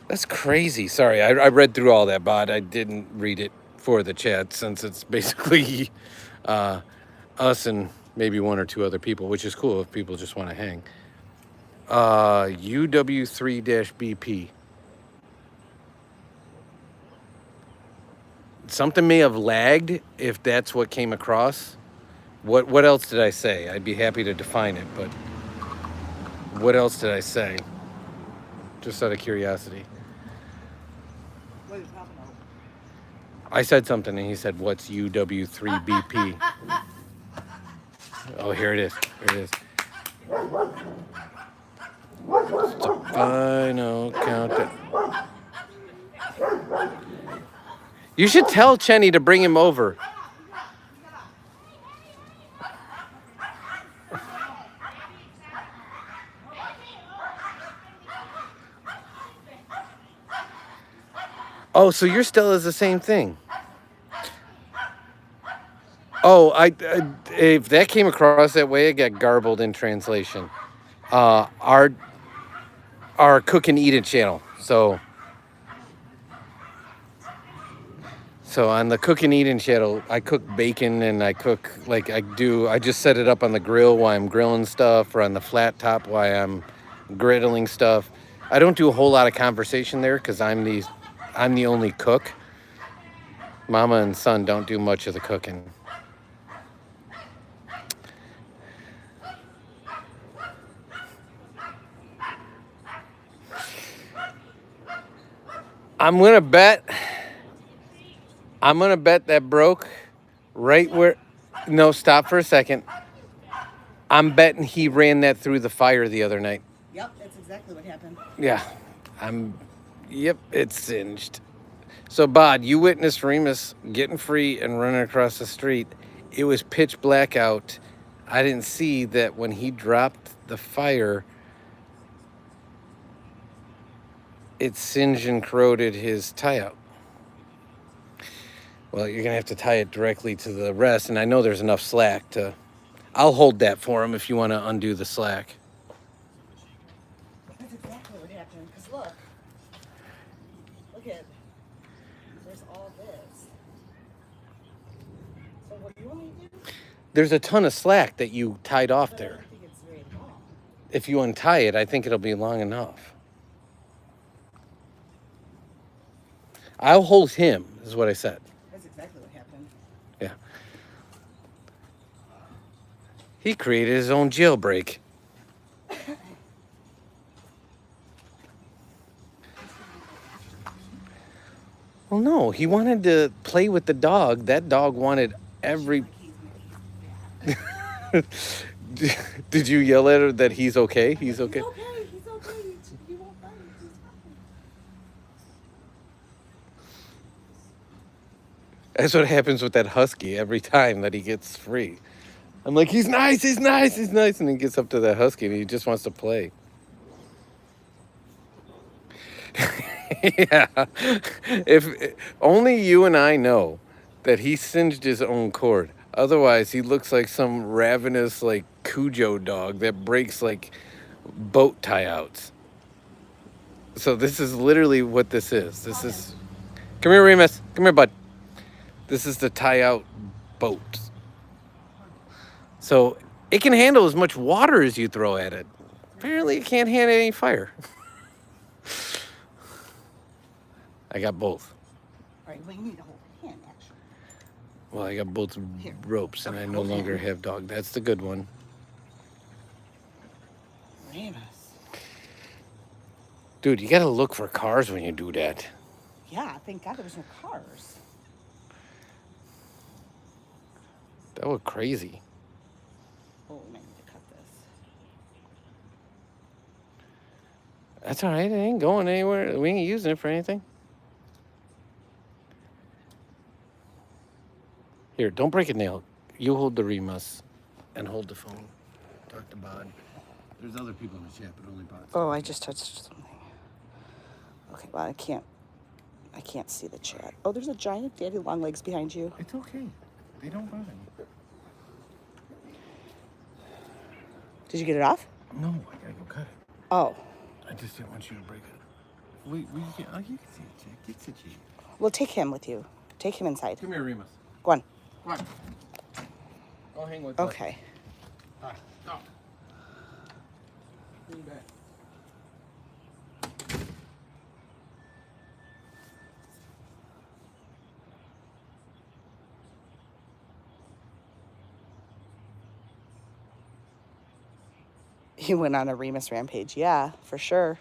That's crazy. Sorry, I read through all that, but I didn't read it for the chat since it's basically us and maybe one or two other people, which is cool if people just want to hang. UW3-BP. Something may have lagged if that's what came across. What else did I say? I'd be happy to define it, but what else did I say? Just out of curiosity. What are you talking about? I said something and he said, what's UW3BP? Oh, here it is. Here it is. It's the final countdown. You should tell Chenny to bring him over. Oh, so your Stella is the same thing. Oh, if that came across that way, it got garbled in translation. Our cook and eat it channel. So on the cook and eating channel, I cook bacon and I cook I just set it up on the grill while I'm grilling stuff, or on the flat top while I'm griddling stuff. I don't do a whole lot of conversation there because I'm the only cook. Mama and son don't do much of the cooking. I'm gonna bet that broke right where. No, stop for a second. I'm betting he ran that through the fire the other night. Yep, that's exactly what happened. Yeah, Yep, it's singed. So, Bod, you witnessed Remus getting free and running across the street. It was pitch black out. I didn't see that when he dropped the fire, it singed and corroded his tie out. Well, you're going to have to tie it directly to the rest, and I know there's enough slack to... I'll hold that for him if you want to undo the slack. That's exactly what happened. Because look at, there's all this. So what do you want me to do? There's a ton of slack that you tied off But I there. don't think it's very long. If you untie it, I think it'll be long enough. I'll hold him, is what I said. That's exactly what happened. Yeah. He created his own jailbreak. Well, no, he wanted to play with the dog. That dog wanted every... Did you yell at her that he's okay? He's okay? He's okay. He won't bite. He's fine. That's what happens with that husky every time that he gets free. I'm like, he's nice. And he gets up to that husky and he just wants to play. Yeah. If only you and I know that he singed his own cord. Otherwise, he looks like some ravenous, like, Cujo dog that breaks, like, boat tie-outs. So this is literally what this is. This is... Come here, Remus. Come here, bud. This is the tie-out boat. So it can handle as much water as you throw at it. Apparently, it can't handle any fire. I got both. All right, well, you need to hold him, actually. Well, I got both Here. ropes, and I no Okay. longer have dog. That's the good one. Remus. Dude, you gotta look for cars when you do that. Yeah, thank God there was no cars. That was crazy. Oh, we might need to cut this. That's all right. It ain't going anywhere. We ain't using it for anything. Here, don't break a nail. You hold the Remus and hold the phone. Talk to Bod. There's other people in the chat, but only Bod. Oh, I just touched something. Okay, well, I can't see the chat. Oh, there's a giant daddy long legs behind you. It's okay. They don't bother me. Did you get it off? No, I gotta go cut it. Oh, I just didn't want you to break it. We can, oh, you can see it, Jack. Get it, Jack. well, take him with you. Take him inside. Come here, Remus. Go on. Come on. Go hang with Okay. Hi. No. Lean back. He went on a Remus rampage. Yeah, for sure.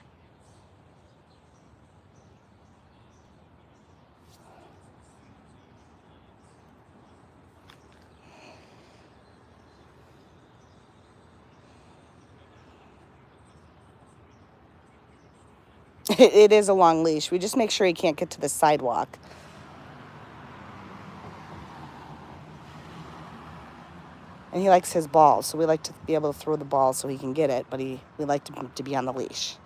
It is a long leash. We just make sure he can't get to the sidewalk. And he likes his ball, so we like to be able to throw the ball so he can get it, but we like to be on the leash.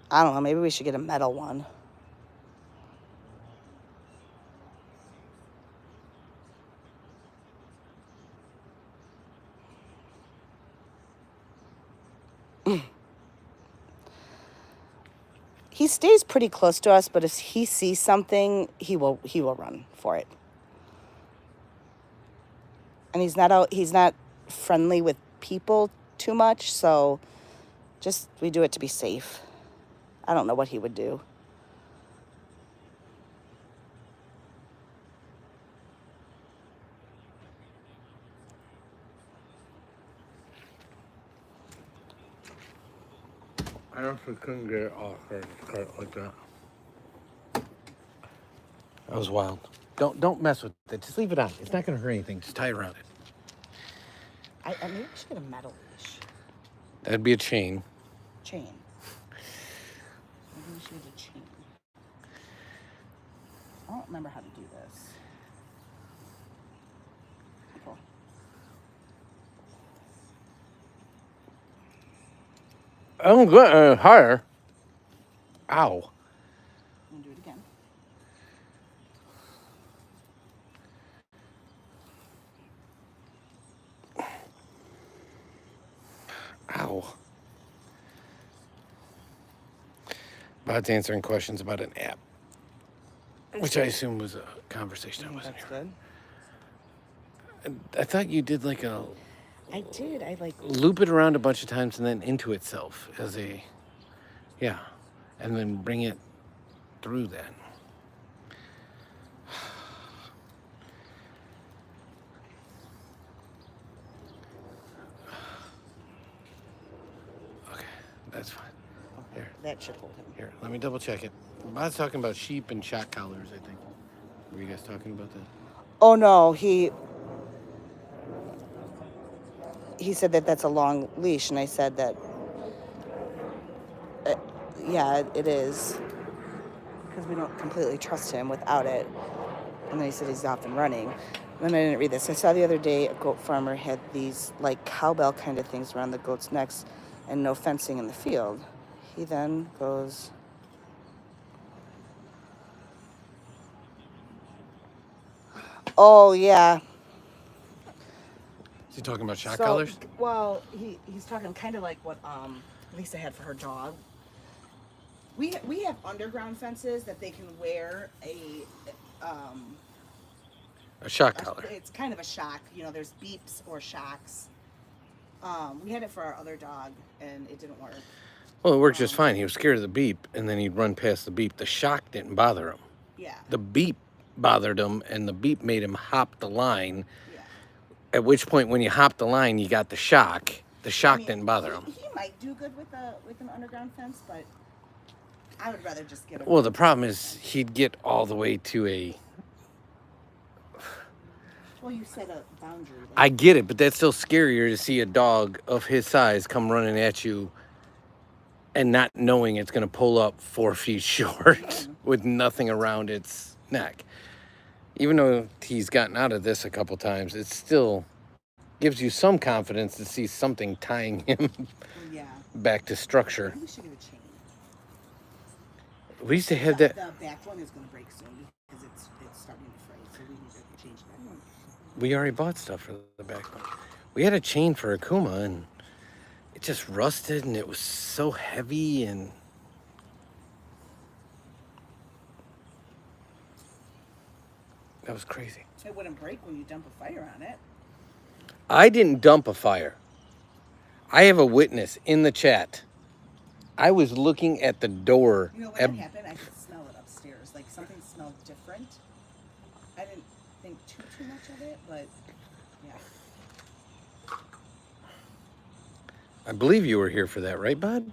I don't know, maybe we should get a metal one. He stays pretty close to us, but if he sees something, he will run for it. And he's not friendly with people too much, so just we do it to be safe. I don't know what he would do. I honestly couldn't get it off her cart like that. That was wild. Don't mess with it. Just leave it on. It's not gonna hurt anything. Just tie it around it. I maybe we should get a metal leash. That'd be a chain. Chain. Maybe we should get a chain. I don't remember how to do this. Cool. I'm good. Higher. Ow. I'm gonna do it again. Ow. Bud's answering questions about an app, which I assume was a conversation. I wasn't That's here. good. I thought you did like a I did. I like. loop it around a bunch of times and then into itself as a, yeah, and then bring it through that. Okay, that's fine. Here. That should hold him. Here, let me double check it. I was talking about sheep and shock collars, I think. Were you guys talking about that? Oh no, he said that that's a long leash, and I said that. Yeah, it is. Because we don't completely trust him without it. And then he said he's off and running. And then I didn't read this. I saw the other day a goat farmer had these like cowbell kind of things around the goats' necks and no fencing in the field. He then goes. Oh yeah. Is he talking about shock So, collars? well, he's talking kind of like what Lisa had for her dog. We have underground fences that they can wear A shock collar. it's kind of a shock. You know, there's beeps or shocks. We had it for our other dog, and it didn't work. Well, it worked just fine. He was scared of the beep, and then he'd run past the beep. The shock didn't bother him. Yeah. The beep bothered him, and the beep made him hop the line. Yeah. At which point, when you hop the line, you got the shock. The shock didn't bother him. He might do good with an underground fence, but I would rather just get a. Well, the problem is he'd get all the way to a. Well, you set a boundary. Like, I get it, but that's still scarier to see a dog of his size come running at you and not knowing it's going to pull up 4 feet short with nothing around its neck. Even though he's gotten out of this a couple times, it still gives you some confidence to see something tying him yeah. back to structure. Maybe we should get a chain. We used to have that. The back one is going to break soon because it's starting to fray, so we need to change that one. We already bought stuff for the back one. We had a chain for Akuma, and it just rusted, and it was so heavy, and that was crazy. It wouldn't break when you dump a fire on it. I didn't dump a fire. I have a witness in the chat. I was looking at the door. You know what happened? I could smell it upstairs. Like something smelled different. I didn't think too much of it, but yeah. I believe you were here for that, right, bud?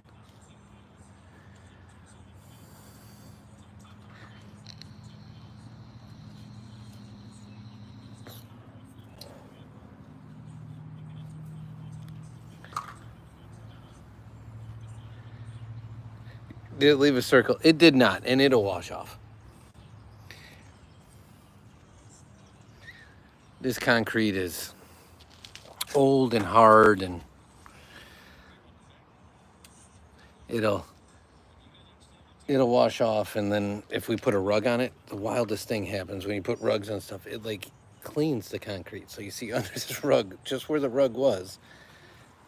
Did it leave a circle? It did not, and it'll wash off. This concrete is old and hard, and it'll wash off. And then if we put a rug on it, the wildest thing happens when you put rugs on stuff. It like cleans the concrete. So you see under this rug, just where the rug was,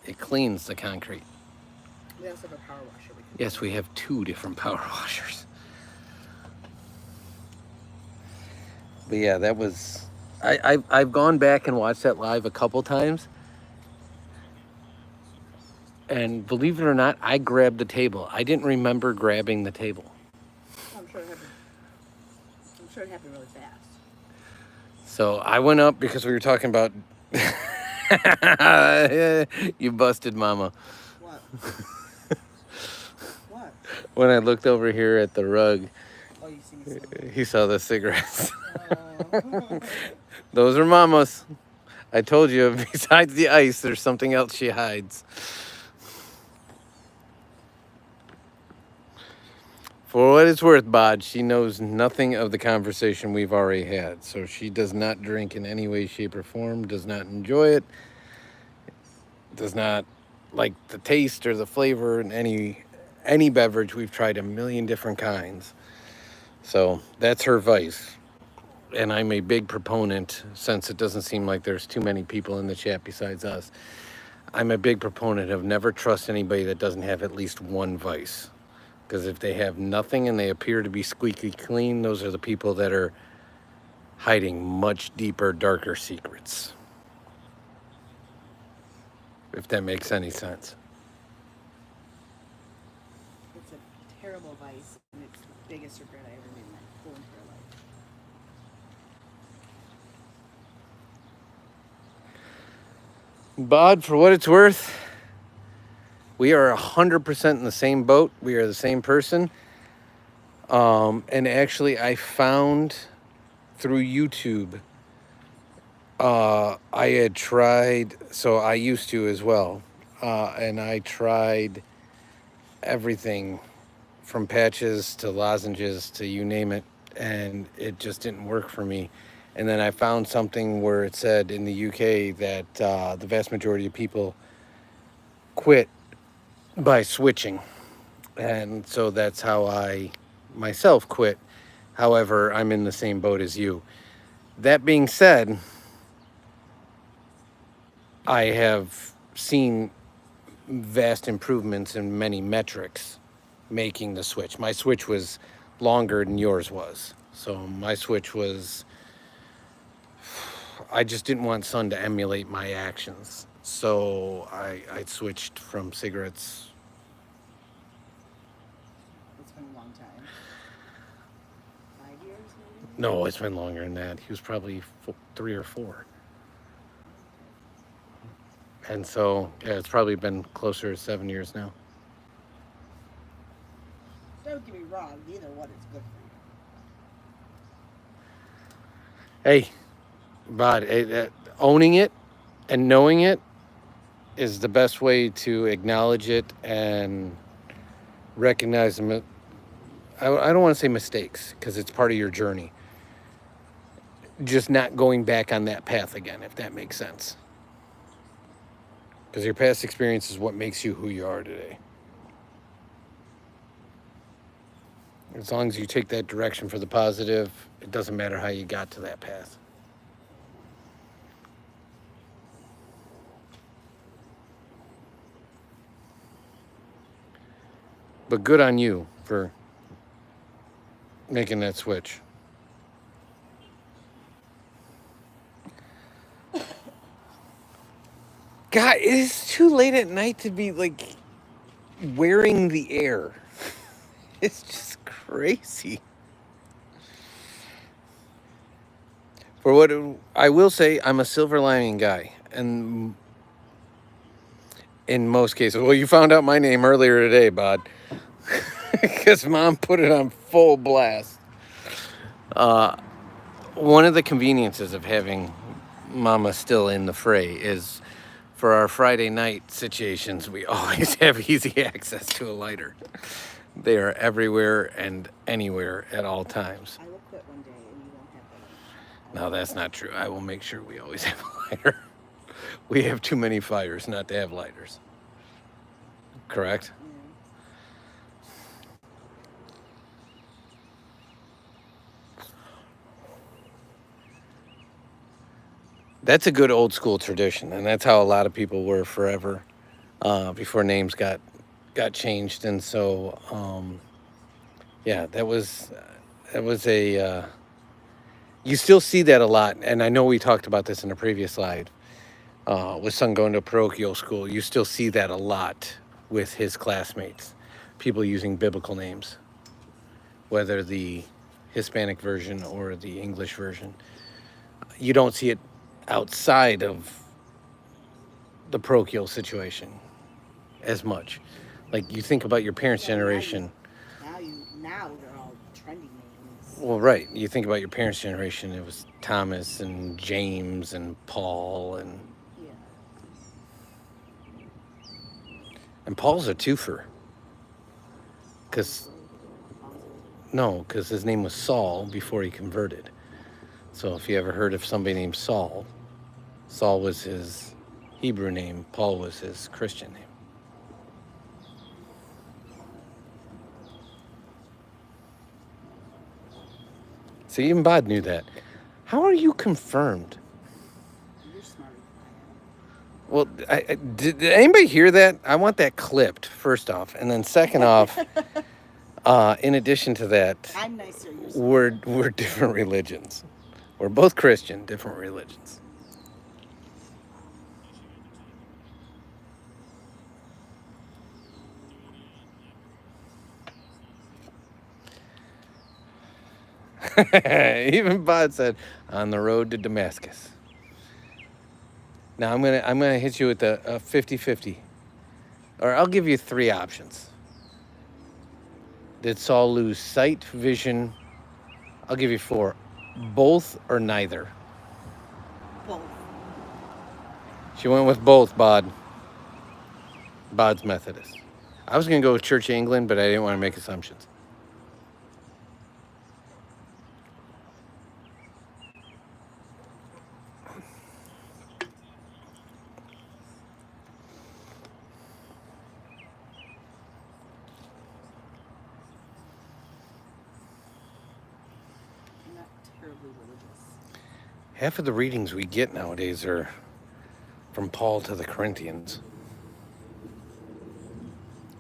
it cleans the concrete. We also have a power washer. Yes, we have 2 different power washers. But yeah, that was... I've gone back and watched that live a couple times. And believe it or not, I grabbed the table. I didn't remember grabbing the table. I'm sure it happened really fast. So I went up because we were talking about... You busted mama. What? What? When I looked over here at the rug, Oh, you see me smoking. he saw the cigarettes. Oh. Those are mama's. I told you, besides the ice, there's something else she hides. For what it's worth, Bod, she knows nothing of the conversation we've already had. So she does not drink in any way, shape, or form, does not enjoy it, does not like the taste or the flavor in any beverage. We've tried a million different kinds. So that's her vice. And I'm a big proponent, since it doesn't seem like there's too many people in the chat besides us, I'm a big proponent of never trust anybody that doesn't have at least one vice. Because if they have nothing and they appear to be squeaky clean, those are the people that are hiding much deeper, darker secrets. If that makes any sense. It's a terrible vice, and it's the biggest regret I ever made in my whole entire life. Bod, for what it's worth, we are 100% in the same boat. We are the same person. And actually, I found through YouTube, I had tried, so I used to as well, and I tried everything from patches to lozenges to you name it, and it just didn't work for me. And then I found something where it said in the UK that the vast majority of people quit by switching. And so that's how I myself quit. However, I'm in the same boat as you. That being said, I have seen vast improvements in many metrics making the switch. My switch was longer than yours was. So my switch was... I just didn't want Sun to emulate my actions. So I switched from cigarettes. It's been a long time. 5 years, maybe? No, it's been longer than that. He was probably 3 or 4. And so, yeah, it's probably been closer to 7 years now. Don't get me wrong, neither one is good for you. Hey, but owning it and knowing it is the best way to acknowledge it and recognize them. I don't want to say mistakes, because it's part of your journey. Just not going back on that path again, if that makes sense. Because your past experience is what makes you who you are today. As long as you take that direction for the positive, it doesn't matter how you got to that path. But good on you for making that switch. God, it is too late at night to be like wearing the air. It's just crazy. For what I will say, I'm a silver lining guy, and in most cases, well, you found out my name earlier today, Bod, because Mom put it on full blast. One of the conveniences of having Mama still in the fray is, for our Friday night situations, we always have easy access to a lighter. They are everywhere and anywhere at all times. I will quit one day and you won't have that. No, that's not true. I will make sure we always have a lighter. We have too many fires not to have lighters. Correct? That's a good old school tradition, and that's how a lot of people were forever before names got changed. And so, yeah, that was a. You still see that a lot, and I know we talked about this in a previous slide. With son going to parochial school, you still see that a lot with his classmates, people using biblical names, whether the Hispanic version or the English version. You don't see it outside of the parochial situation as much. Like you think about your parents' generation. Now they're all trending names. Well, right. You think about your parents' generation. It was Thomas and James and Paul Yeah. and Paul's a twofer. Because his name was Saul before he converted. So if you ever heard of somebody named Saul, Saul was his Hebrew name. Paul was his Christian name. So even Bod knew that. How are you confirmed? You're smarter Well, did anybody hear that? I want that clipped, first off. And then second off, in addition to that, than I am. I'm nicer. You're smarter. we're different religions. We're both Christian, different religions. Even Bod said, on the road to Damascus. Now I'm gonna hit you with a 50-50. Or I'll give you three options. Did Saul lose sight, vision? I'll give you four. Both or neither? Both. She went with both, Bod. Bod's Methodist. I was gonna go with Church of England, but I didn't want to make assumptions. I'm not terribly religious. Half of the readings we get nowadays are from Paul to the Corinthians.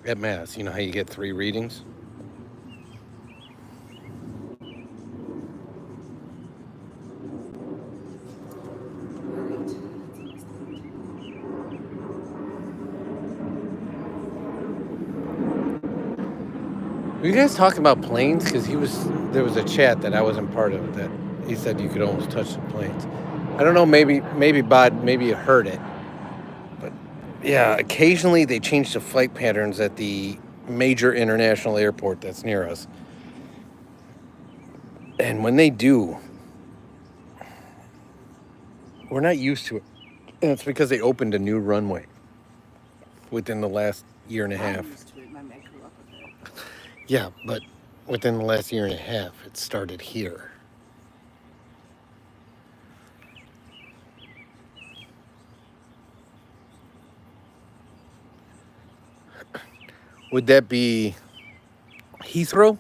At Mass, you know how you get 3 readings? Were you guys talking about planes? Because there was a chat that I wasn't part of that he said you could almost touch the planes. I don't know, maybe Bod, maybe you heard it. But yeah, occasionally they change the flight patterns at the major international airport that's near us. And when they do, we're not used to it. And it's because they opened a new runway within the last year and a half. I'm used to it. I grew up with it. Yeah, but within the last year and a half, it started here. Would that be Heathrow?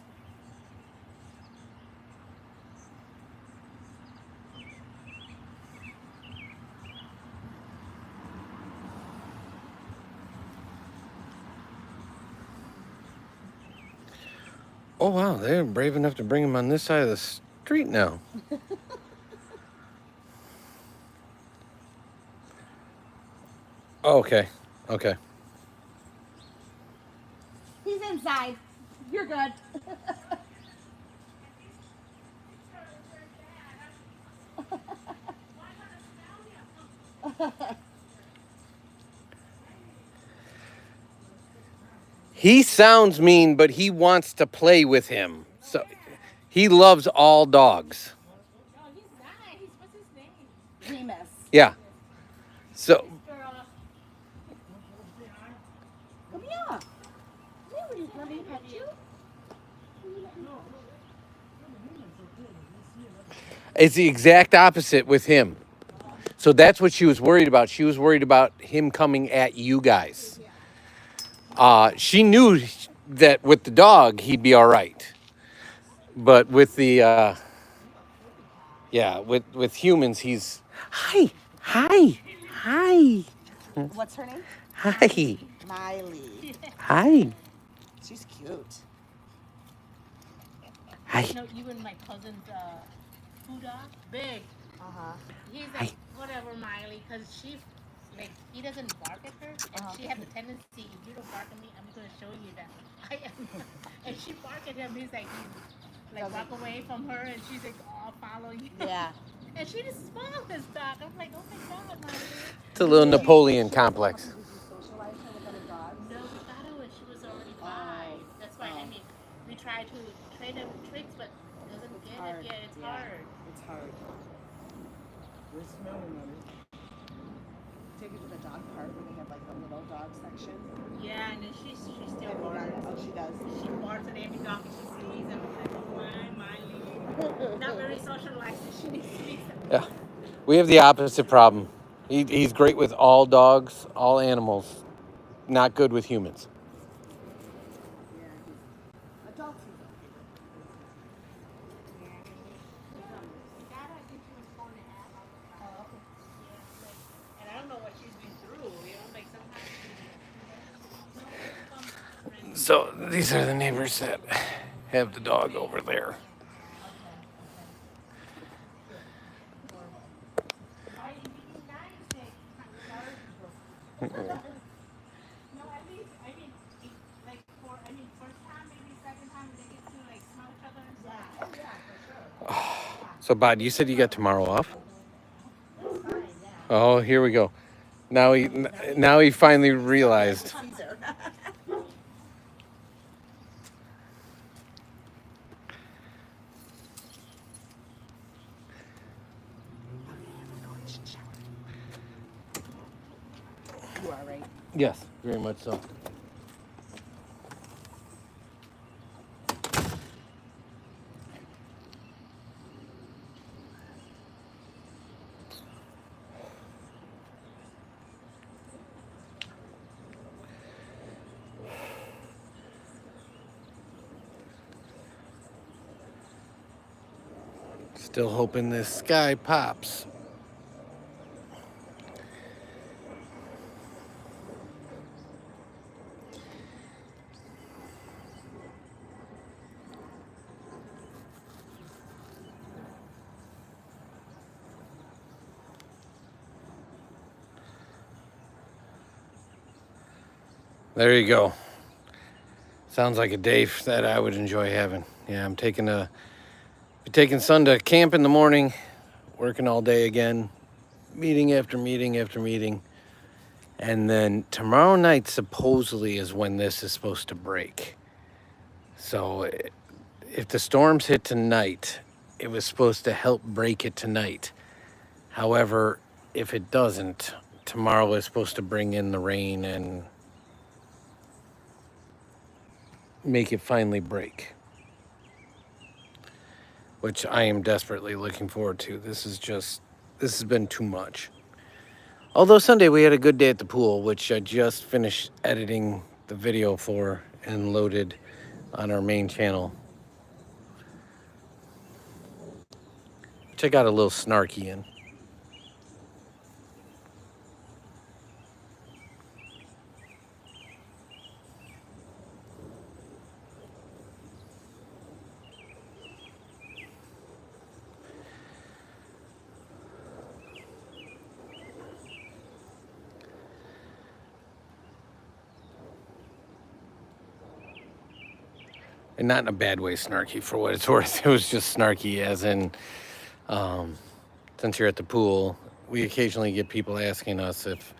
Oh, wow, they're brave enough to bring him on this side of the street now. Oh, okay, okay. He's inside. You're good. He sounds mean, but he wants to play with him. So he loves all dogs. No, he's nice. What's his name? Remus. Yeah. So Come here. Let me pet you. It's the exact opposite with him. So that's what she was worried about. She was worried about him coming at you guys. She knew that with the dog he'd be all right, but with the yeah, with humans he's hi, hi, hi, What's her name? hi, Miley. hi, She's cute. hi. No, even my cousin's Buddha, big. Uh-huh. He's Hi. like, whatever, Miley, because she, like, he doesn't bark at her, and she has a tendency, if you don't bark at me, I'm going to show you that I am. And she bark at him, he's like, walk away from her, and she's like, all following you. Yeah. And she just spoiled this dog. I'm like, oh my God, Miley. It's a little Napoleon complex. Did you socialize her with other dogs? No, we got her when she was already 5. That's why, I mean, we try to train her with tricks, but doesn't get it yet. It's hard. It's hard. We're smelling on it. Take it to the dog park where they have like a little dog section. Yeah, and then she still Have you done barks. it? Oh, she does. She barks at every dog she sees. I'm like, oh my, Miley. Not very socialized. She needs to be. Yeah, we have the opposite problem. He's great with all dogs, all animals, not good with humans. Yeah, adults is okay. And I don't know what she's been through. You know, like sometimes. So these are the neighbors that have the dog over there. No, at least, I mean, first time, maybe second time, they get to like smell each other and stuff. So, Bod, you said you got tomorrow off? Oh, here we go. Now he finally realized. You are right. Yes, very much so. Still hoping this sky pops. There you go. Sounds like a day that I would enjoy having. Yeah, I'm taking son to camp in the morning, working all day again, meeting after meeting after meeting. And then tomorrow night supposedly is when this is supposed to break. So if the storms hit tonight, it was supposed to help break it tonight. However, if it doesn't, tomorrow is supposed to bring in the rain and make it finally break, which I am desperately looking forward to. This has been too much. Although Sunday we had a good day at the pool, which I just finished editing the video for and loaded on our main channel, which I got a little snarky in. And not in a bad way snarky, for what it's worth. It was just snarky as in, since you're at the pool, we occasionally get people asking us if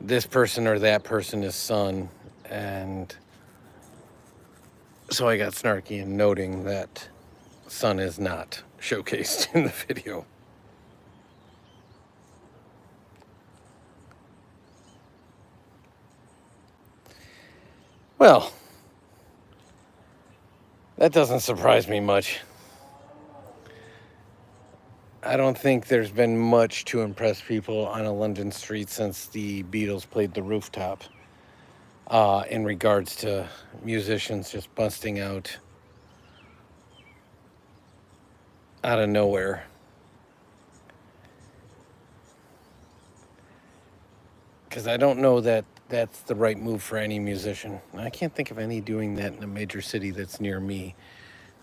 this person or that person is son. And so I got snarky in noting that son is not showcased in the video. Well, that doesn't surprise me much. I don't think there's been much to impress people on a London street since the Beatles played the rooftop. In regards to musicians just busting out of nowhere. Because I don't know that that's the right move for any musician. I can't think of any doing that in a major city that's near me.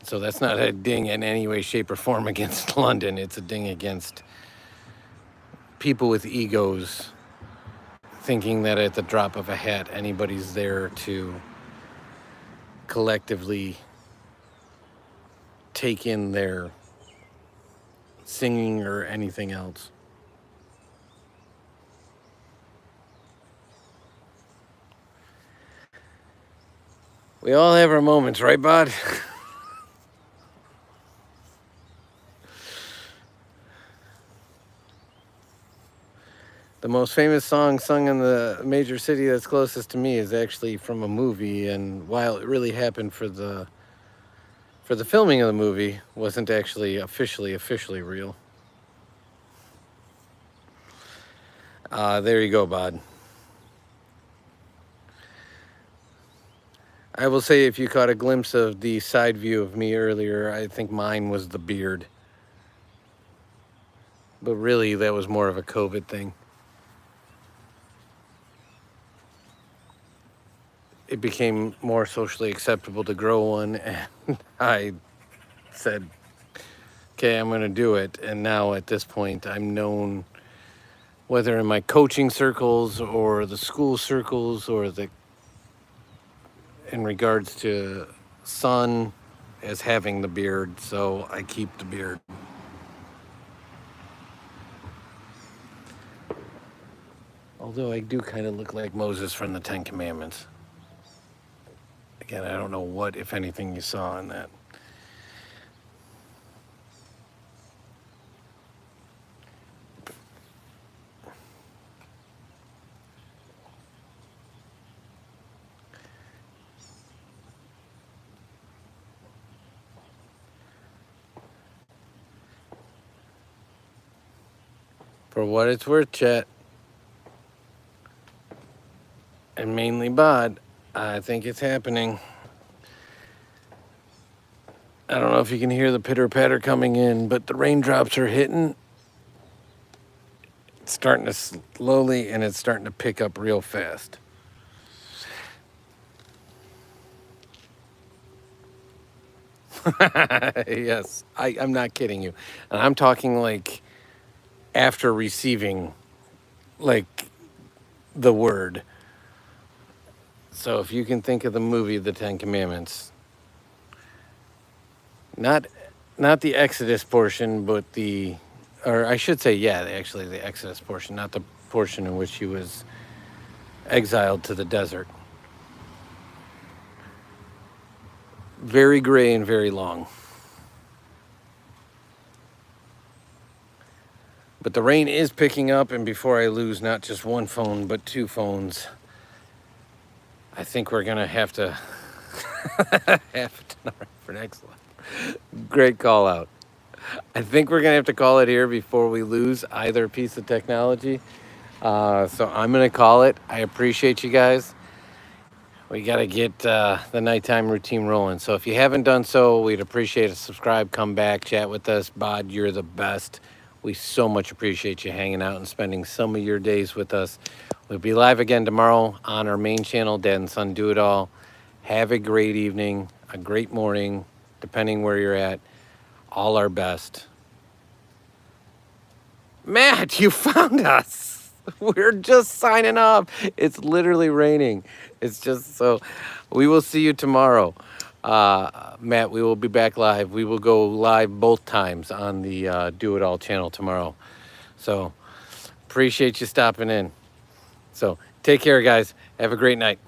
So that's not a ding in any way, shape, or form against London. It's a ding against people with egos thinking that at the drop of a hat, anybody's there to collectively take in their singing or anything else. We all have our moments, right, Bod? The most famous song sung in the major city that's closest to me is actually from a movie, and while it really happened for the filming of the movie, wasn't actually officially real. There you go, Bod. I will say, if you caught a glimpse of the side view of me earlier, I think mine was the beard. But really, that was more of a COVID thing. It became more socially acceptable to grow one, and I said, okay, I'm going to do it. And now at this point, I'm known, whether in my coaching circles or the school circles or in regards to son, as having the beard, so I keep the beard. Although I do kind of look like Moses from the Ten Commandments. Again, I don't know what, if anything, you saw in that. For what it's worth, chat, and mainly Bod, I think it's happening. I don't know if you can hear the pitter-patter coming in, but the raindrops are hitting. It's starting to slowly, and it's starting to pick up real fast. Yes, I'm not kidding you. And I'm talking like after receiving like the word. So if you can think of the movie The Ten Commandments, not the Exodus portion, but or I should say, yeah, actually the Exodus portion, not the portion in which he was exiled to the desert. Very gray and very long. But the rain is picking up, and before I lose not just one phone, but two phones, I think we're gonna have to for next one. Great call out. I think we're gonna have to call it here before we lose either piece of technology. So I'm gonna call it. I appreciate you guys. We gotta get the nighttime routine rolling. So if you haven't done so, we'd appreciate a subscribe, come back, chat with us. Bod, you're the best. We so much appreciate you hanging out and spending some of your days with us. We'll be live again tomorrow on our main channel, Dad and Son Do It All. Have a great evening, a great morning, depending where you're at. All our best. Matt, you found us. We're just signing off. It's literally raining. It's just so. We will see you tomorrow. Matt, we will be back live. We will go live both times on the Do It All channel tomorrow. So appreciate you stopping in. So take care, guys. Have a great night.